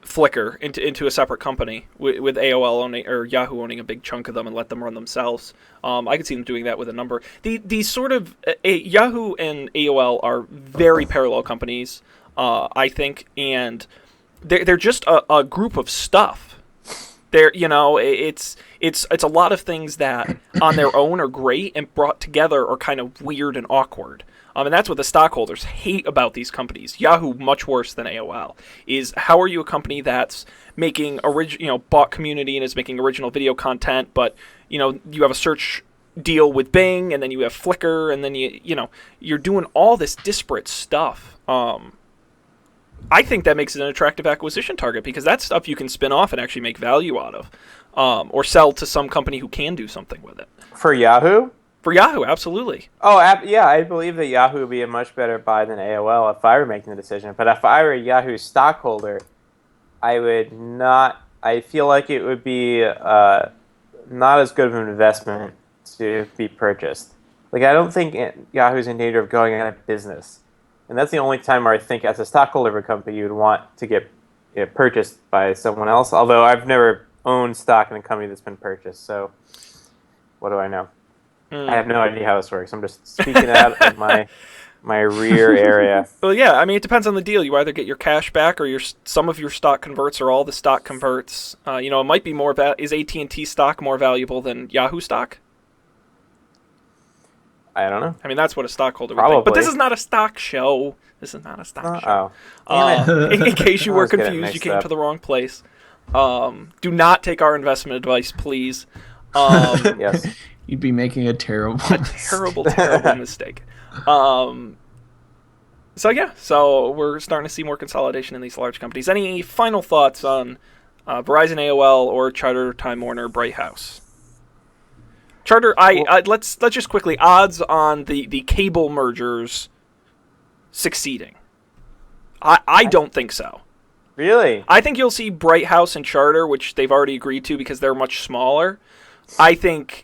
Flickr into a separate company with AOL owning, or Yahoo owning a big chunk of them, and let them run themselves. I could see them doing that with a number. These sort of Yahoo and AOL are very parallel companies, I think, and they're just a group of stuff. They're, it's a lot of things that on their own are great, and brought together are kind of weird and awkward. And that's what the stockholders hate about these companies. Yahoo, much worse than AOL, is how are you a company that's making bought Community and is making original video content, but you have a search deal with Bing, and then you have Flickr, and then you're doing all this disparate stuff. I think that makes it an attractive acquisition target, because that's stuff you can spin off and actually make value out of, or sell to some company who can do something with it. For Yahoo? For Yahoo, absolutely. Oh, yeah, I believe that Yahoo would be a much better buy than AOL if I were making the decision. But if I were a Yahoo stockholder, I would not. I feel like it would be not as good of an investment to be purchased. Like, I don't think Yahoo's in danger of going out of business. And that's the only time where I think, as a stockholder of a company, you would want to get purchased by someone else. Although I've never owned stock in a company that's been purchased, so what do I know? I have no idea how this works. I'm just speaking out of my rear area. Well, yeah, I mean, it depends on the deal. You either get your cash back, or some of your stock converts, or all the stock converts. It might be more. Is AT&T stock more valuable than Yahoo stock? I don't know. I mean, that's what a stockholder would Probably. think. But this is not a stock show. This is not a stock show. In case you were confused, you came to the wrong place. Do not take our investment advice, please. Yes. You'd be making a terrible mistake. So we're starting to see more consolidation in these large companies. Any final thoughts on Verizon, AOL, or Charter, Time Warner, Bright House? Charter, let's just quickly, odds on the cable mergers succeeding. I don't think so. Really? I think you'll see Bright House and Charter, which they've already agreed to because they're much smaller. I think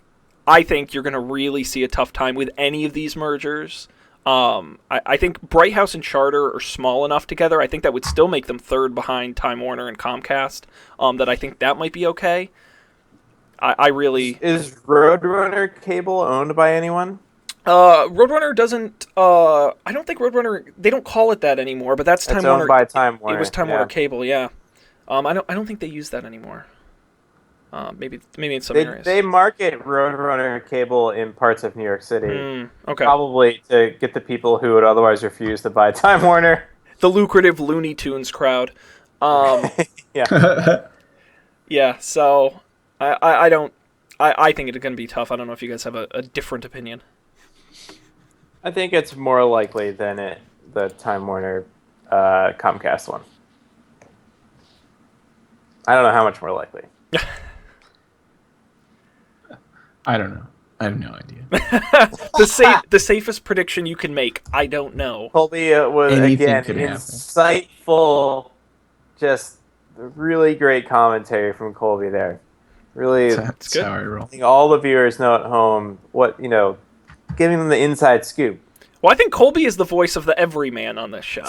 you're going to really see a tough time with any of these mergers. I think Bright House and Charter are small enough together. I think that would still make them third behind Time Warner and Comcast. That I think that might be okay. I really... Is Roadrunner Cable owned by anyone? Roadrunner doesn't... I don't think Roadrunner... They don't call it that anymore, but that's Time Warner. Owned by Time Warner. It was Time Warner Cable, yeah. I don't think they use that anymore. Maybe in some areas. They market Roadrunner Cable in parts of New York City. Okay. Probably to get the people who would otherwise refuse to buy Time Warner. The lucrative Looney Tunes crowd. Yeah. Yeah, so I think it's going to be tough. I don't know if you guys have a different opinion. I think it's more likely than the Time Warner Comcast one. I don't know how much more likely. I don't know. I have no idea. The safest prediction you can make. I don't know. Colby was Anything again could happen. Insightful, just really great commentary from Colby there. Really, That's how I roll. I think all the viewers know at home giving them the inside scoop. Well, I think Colby is the voice of the everyman on this show.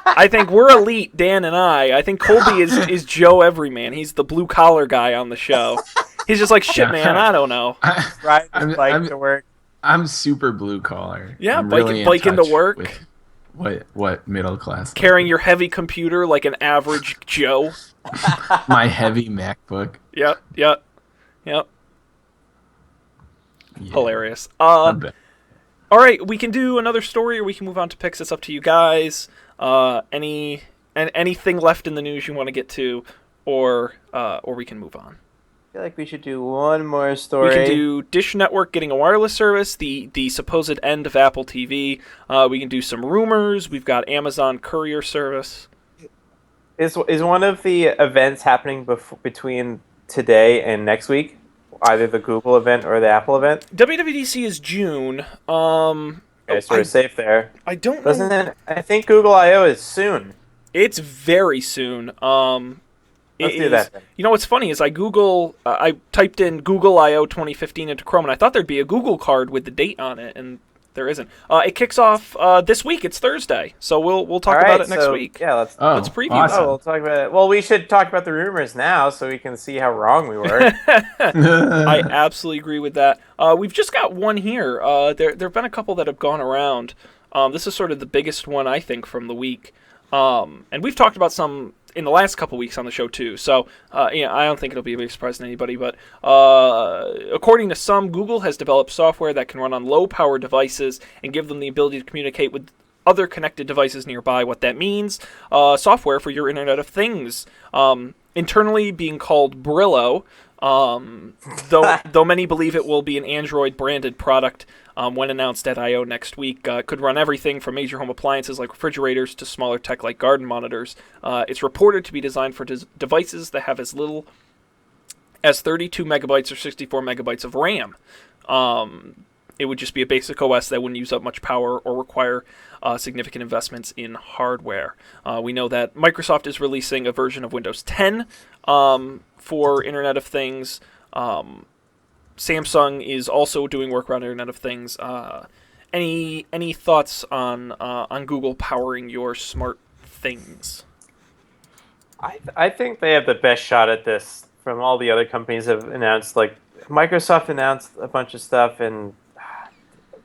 I think we're elite, Dan and I. I think Colby is Joe Everyman. He's the blue collar guy on the show. He's just like, shit, man, I don't know. Ride his bike to work. I'm super blue collar. Yeah, I'm really in biking to touch work, with what middle class. carrying your heavy computer like an average Joe. My heavy MacBook. Yep, yep, yep. Yeah, Hilarious. I bet. All right, we can do another story, or we can move on to picks. It's up to you guys. Anything left in the news you want to get to, or we can move on. I feel like we should do one more story. We can do Dish Network getting a wireless service, the supposed end of Apple TV. We can do some rumors. We've got Amazon courier service. Is one of the events happening between today and next week? Either the Google event or the Apple event? WWDC is June. Okay, so we're safe there. I don't know. I think Google I/O is soon. It's very soon. Let's do that then. You know what's funny is I typed in Google I/O 2015 into Chrome, and I thought there'd be a Google card with the date on it, and there isn't. It kicks off this week. It's Thursday, so we'll talk about it next week. Yeah, let's preview. Awesome. we'll talk about it. Well, we should talk about the rumors now so we can see how wrong we were. I absolutely agree with that. We've just got one here. There've been a couple that have gone around. This is sort of the biggest one, I think, from the week. And we've talked about some in the last couple weeks on the show too. So I don't think it'll be a big surprise to anybody. But according to some, Google has developed software that can run on low-power devices and give them the ability to communicate with other connected devices nearby. What that means, software for your Internet of Things, internally being called Brillo. Though many believe it will be an Android-branded product when announced at I/O next week. Could run everything from major home appliances like refrigerators to smaller tech like garden monitors. It's reported to be designed for devices that have as little as 32 megabytes or 64 megabytes of RAM. It would just be a basic OS that wouldn't use up much power or require significant investments in hardware. We know that Microsoft is releasing a version of Windows 10 for Internet of Things. Samsung is also doing work around Internet of Things. Any thoughts on Google powering your smart things? I think they have the best shot at this from all the other companies have announced. Like Microsoft announced a bunch of stuff, and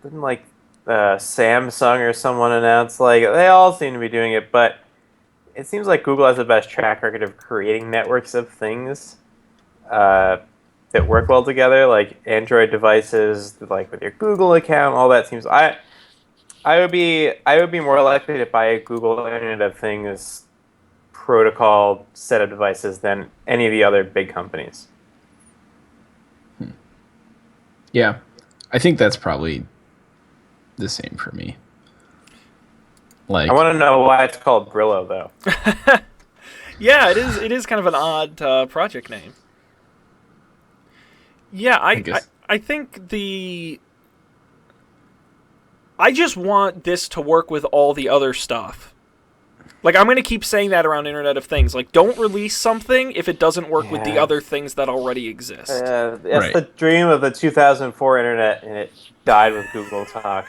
didn't Samsung or someone announced, like they all seem to be doing it, but it seems like Google has the best track record of creating networks of things that work well together, like Android devices, like with your Google account. All that seems. I would be more likely to buy a Google Internet of Things protocol set of devices than any of the other big companies. Yeah, I think that's probably the same for me. Like, I want to know why it's called Brillo, though. Yeah, it is kind of an odd project name. Yeah, I think I just want this to work with all the other stuff. Like, I'm going to keep saying that around Internet of Things. Like, don't release something if it doesn't work with the other things that already exist. That's Right. the dream of the 2004 internet, and it died with Google Talk.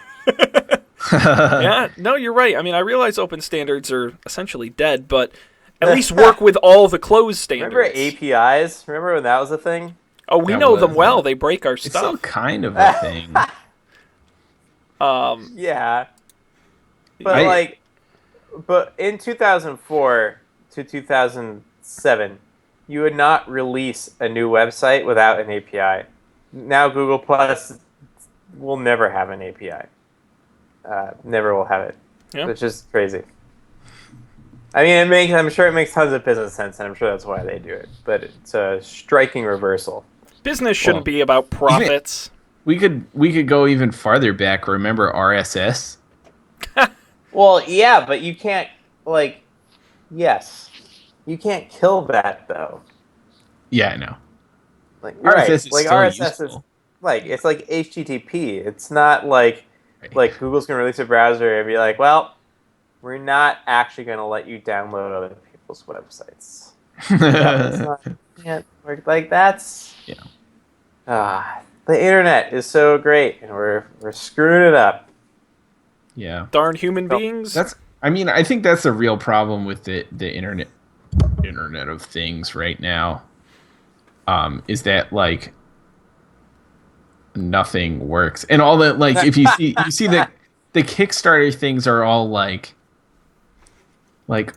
Yeah, no, you're right. I mean, I realize open standards are essentially dead, but at least work with all the closed standards. Remember APIs? Remember when that was a thing? Oh, we That know them was, well. yeah. They break our it's still stuff. kind of a thing. Yeah. But but in 2004 to 2007, you would not release a new website without an API. Now Google Plus will never have an API. Never will have it. Yeah. Which is crazy. I mean, I'm sure it makes tons of business sense, and I'm sure that's why they do it. But it's a striking reversal. Business shouldn't be about profits. We could go even farther back. Remember RSS? Well, yeah, but you can't, yes. You can't kill that, though. Yeah, I know. Like, RSS right. is Like, still RSS useful. is, it's like HTTP. It's not like Google's going to release a browser and be like, well, we're not actually going to let you download other people's websites. That's not, can't work like that's... Yeah. The internet is so great, and we're screwing it up. Yeah. Darn human beings. I think that's a real problem with the Internet of Things right now. Is that nothing works. And all that, like, if you see the Kickstarter things are all like,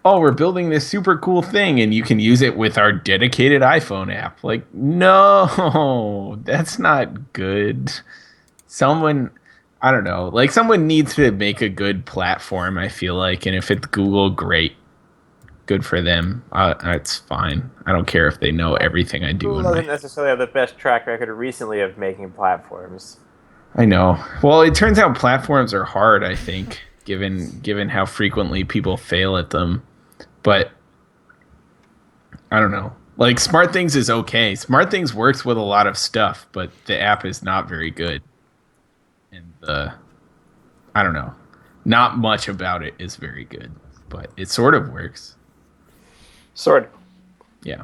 oh, we're building this super cool thing and you can use it with our dedicated iPhone app. Like, no, that's not good. Someone, I don't know, like someone needs to make a good platform, I feel like. And if it's Google, great. Good for them. It's fine. I don't care if they know everything I do. Google doesn't necessarily have the best track record recently of making platforms. I know. Well, it turns out platforms are hard, I think, given how frequently people fail at them. But I don't know. Like SmartThings is okay. SmartThings works with a lot of stuff, but the app is not very good. And I don't know. Not much about it is very good, but it sort of works. Sort of. Yeah.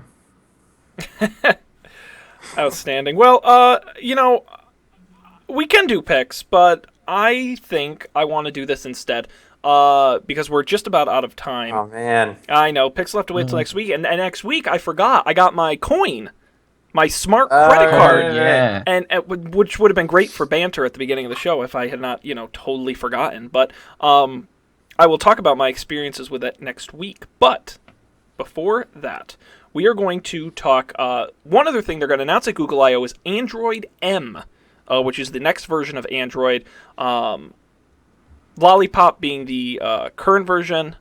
Outstanding. Well, we can do picks, but I think I want to do this instead. Because we're just about out of time. Oh, man. I know. Picks will have to wait till next week. And next week, I forgot. I got my coin. My smart credit card. Yeah. And which would have been great for banter at the beginning of the show if I had not, totally forgotten. But I will talk about my experiences with it next week. But before that, we are going to talk. One other thing they're going to announce at Google I/O is Android M, which is the next version of Android. Lollipop being the current version.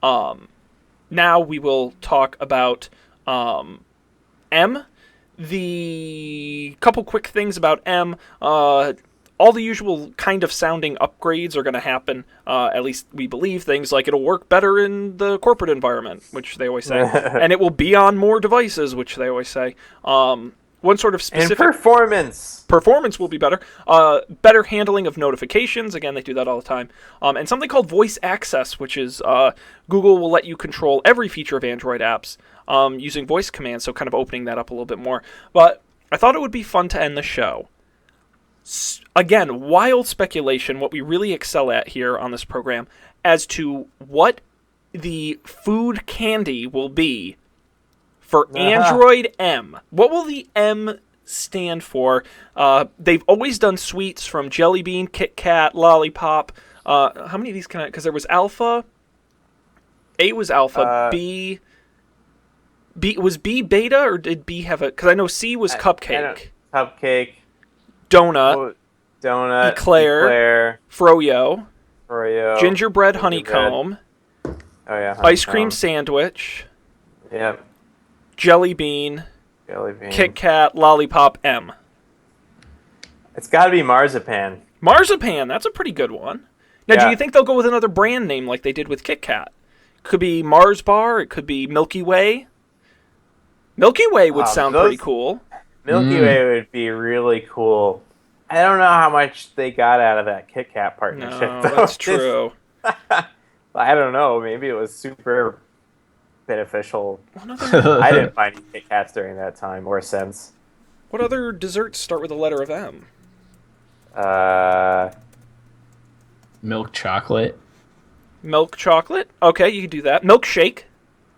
Now we will talk about M. The couple quick things about M. All the usual kind of sounding upgrades are going to happen. At least we believe things like it'll work better in the corporate environment, which they always say, and it will be on more devices, which they always say. One sort of specific and performance will be better. Better handling of notifications. Again, they do that all the time. And something called voice access, which is Google will let you control every feature of Android apps using voice commands, so kind of opening that up a little bit more. But I thought it would be fun to end the show. Again, wild speculation, what we really excel at here on this program, as to what the food candy will be for Android M. What will the M stand for? They've always done sweets from Jelly Bean, Kit Kat, Lollipop. How many of these can I... Because there was Alpha. A was Alpha. B... Was B beta, or did B have a... Because I know C was Cupcake. Cupcake. Donut. Eclair. Froyo. Gingerbread honeycomb. Oh, yeah. Honeycomb. Ice cream sandwich. Yep. Jelly Bean. Kit Kat, Lollipop, M. It's got to be Marzipan. Marzipan, that's a pretty good one. Now, do you think they'll go with another brand name like they did with Kit Kat? Could be Mars Bar. It could be Milky Way. Milky Way would sound pretty cool. Milky Way would be really cool. I don't know how much they got out of that Kit Kat partnership. No, that's true. I don't know. Maybe it was super beneficial. I didn't find any Kit Kats during that time or since. What other desserts start with the letter of M? Milk chocolate. Milk chocolate? Okay, you can do that. Milkshake.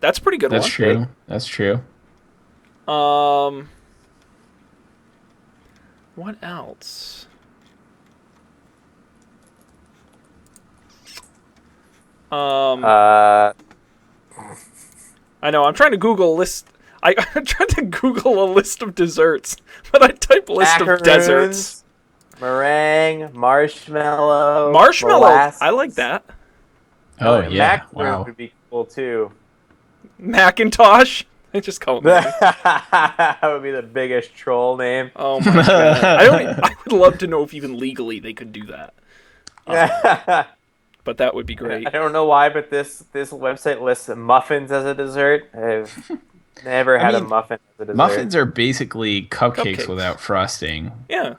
That's a pretty good one. That's true. That's true. What else? I know, I'm trying to Google a list. I'm trying to Google a list of desserts, but I type list of deserts. Meringue, marshmallow. Molasses. I like that. Oh, yeah. Macaroon would be cool, too. Macintosh? I just call it that would be the biggest troll name. Oh, my God. I would love to know if even legally they could do that. But that would be great. I don't know why, but this website lists muffins as a dessert. I've never had a muffin as a dessert. Muffins are basically cupcakes without frosting. Yeah.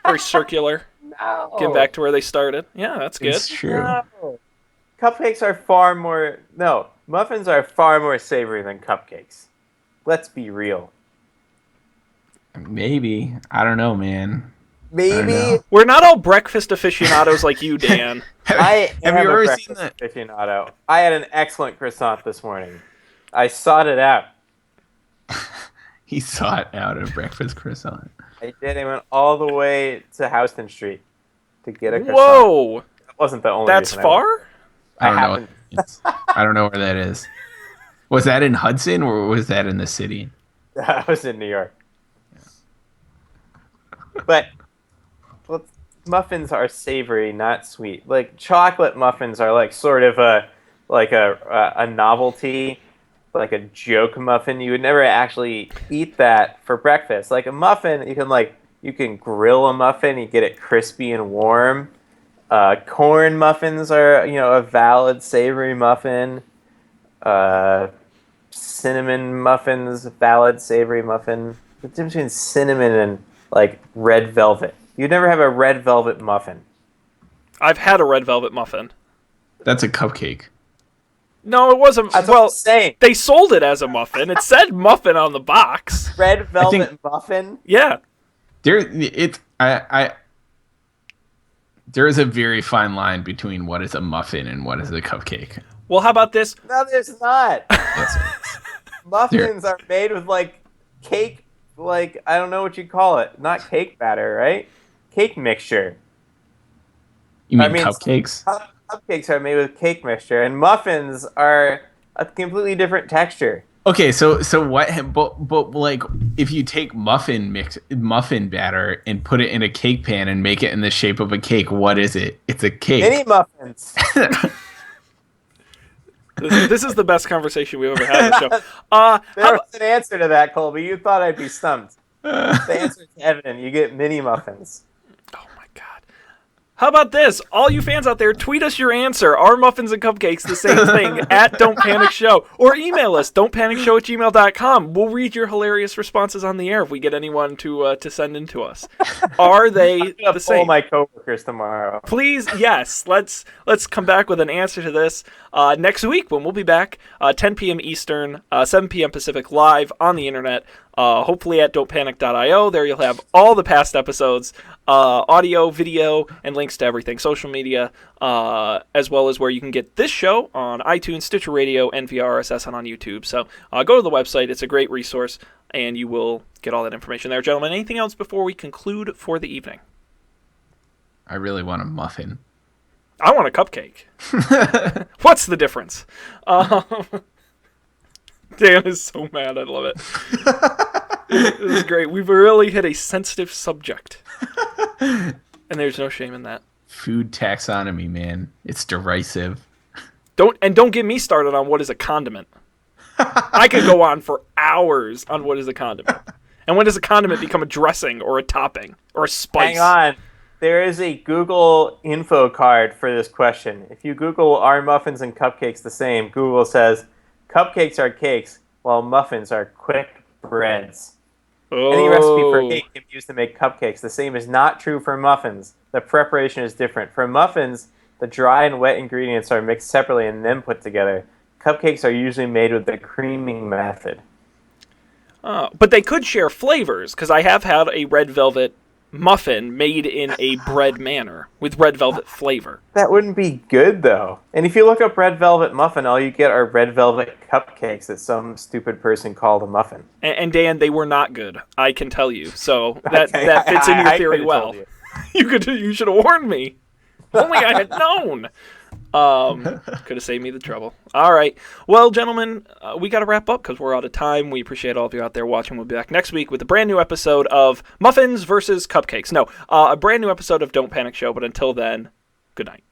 Very circular. No. Getting back to where they started. Yeah, that's good. It's true. No. Cupcakes are far more... No, muffins are far more savory than cupcakes. Let's be real. Maybe. I don't know, man. Maybe. We're not all breakfast aficionados like you, Dan. Have you ever seen that? Aficionado. I had an excellent croissant this morning. I sought it out. He sought out a breakfast croissant. I did. I went all the way to Houston Street to get a croissant. Whoa! That wasn't the only That's reason I far? went. I don't know. happened. I don't know where that is. Was that in Hudson or was that in the city? I was in New York. But muffins are savory, not sweet. Like chocolate muffins are like sort of a novelty, like a joke muffin. You would never actually eat that for breakfast. Like a muffin, you can grill a muffin, you get it crispy and warm. Corn muffins are a valid savory muffin. Cinnamon muffins, valid savory muffin. The difference between cinnamon and like red velvet. You'd never have a red velvet muffin. I've had a red velvet muffin. That's a cupcake. No, it wasn't. That's what I'm saying. They sold it as a muffin. It said muffin on the box. Red velvet muffin? Yeah. There is a very fine line between what is a muffin and what is a cupcake. Well, how about this? No, there's not. Yes. Muffins are made with like cake, like I don't know what you call it. Not cake batter, right? Cake mixture. You mean cupcakes? Cupcakes are made with cake mixture, and muffins are a completely different texture. Okay, so what? But like, if you take muffin batter and put it in a cake pan and make it in the shape of a cake, what is it? It's a cake. Mini muffins. This is the best conversation we've ever had on the show. There was an answer to that, Colby. You thought I'd be stumped. The answer is evident. You get mini muffins. Oh my god. How about this? All you fans out there, tweet us your answer. Are muffins and cupcakes the same thing? At Don't Panic Show. Or email us, don'tpanicshow@gmail.com. We'll read your hilarious responses on the air if we get anyone to send in to us. Are they the same? Pull my coworkers tomorrow. Please, yes. Let's come back with an answer to this next week when we'll be back 10 p.m. Eastern, 7 p.m. Pacific, live on the internet. Hopefully at don'tpanic.io. There you'll have all the past episodes, audio, video, and links to everything, social media, as well as where you can get this show on iTunes, Stitcher Radio, and via RSS and on YouTube. So go to the website. It's a great resource, and you will get all that information there. Gentlemen, anything else before we conclude for the evening? I really want a muffin. I want a cupcake. What's the difference? Dan is so mad. I love it. This is great. We've really hit a sensitive subject. And there's no shame in that. Food taxonomy, man. It's derisive. Don't get me started on what is a condiment. I could go on for hours on what is a condiment. And when does a condiment become a dressing or a topping or a spice? Hang on. There is a Google info card for this question. If you Google, are muffins and cupcakes the same? Google says, cupcakes are cakes, while muffins are quick breads. Oh. Any recipe for cake can be used to make cupcakes. The same is not true for muffins. The preparation is different. For muffins, the dry and wet ingredients are mixed separately and then put together. Cupcakes are usually made with the creaming method. But they could share flavors, because I have had a red velvet muffin made in a bread manner with red velvet flavor. That wouldn't be good, though. And if you look up red velvet muffin, all you get are red velvet cupcakes that some stupid person called a muffin. And Dan, they were not good. I can tell you. So that fits in your theory well. You should have warned me. If only I had known. Could have saved me the trouble. All right. Well, gentlemen, we got to wrap up because we're out of time. We appreciate all of you out there watching. We'll be back next week with a brand new episode of Muffins versus Cupcakes. No, a brand new episode of Don't Panic Show. But until then, good night.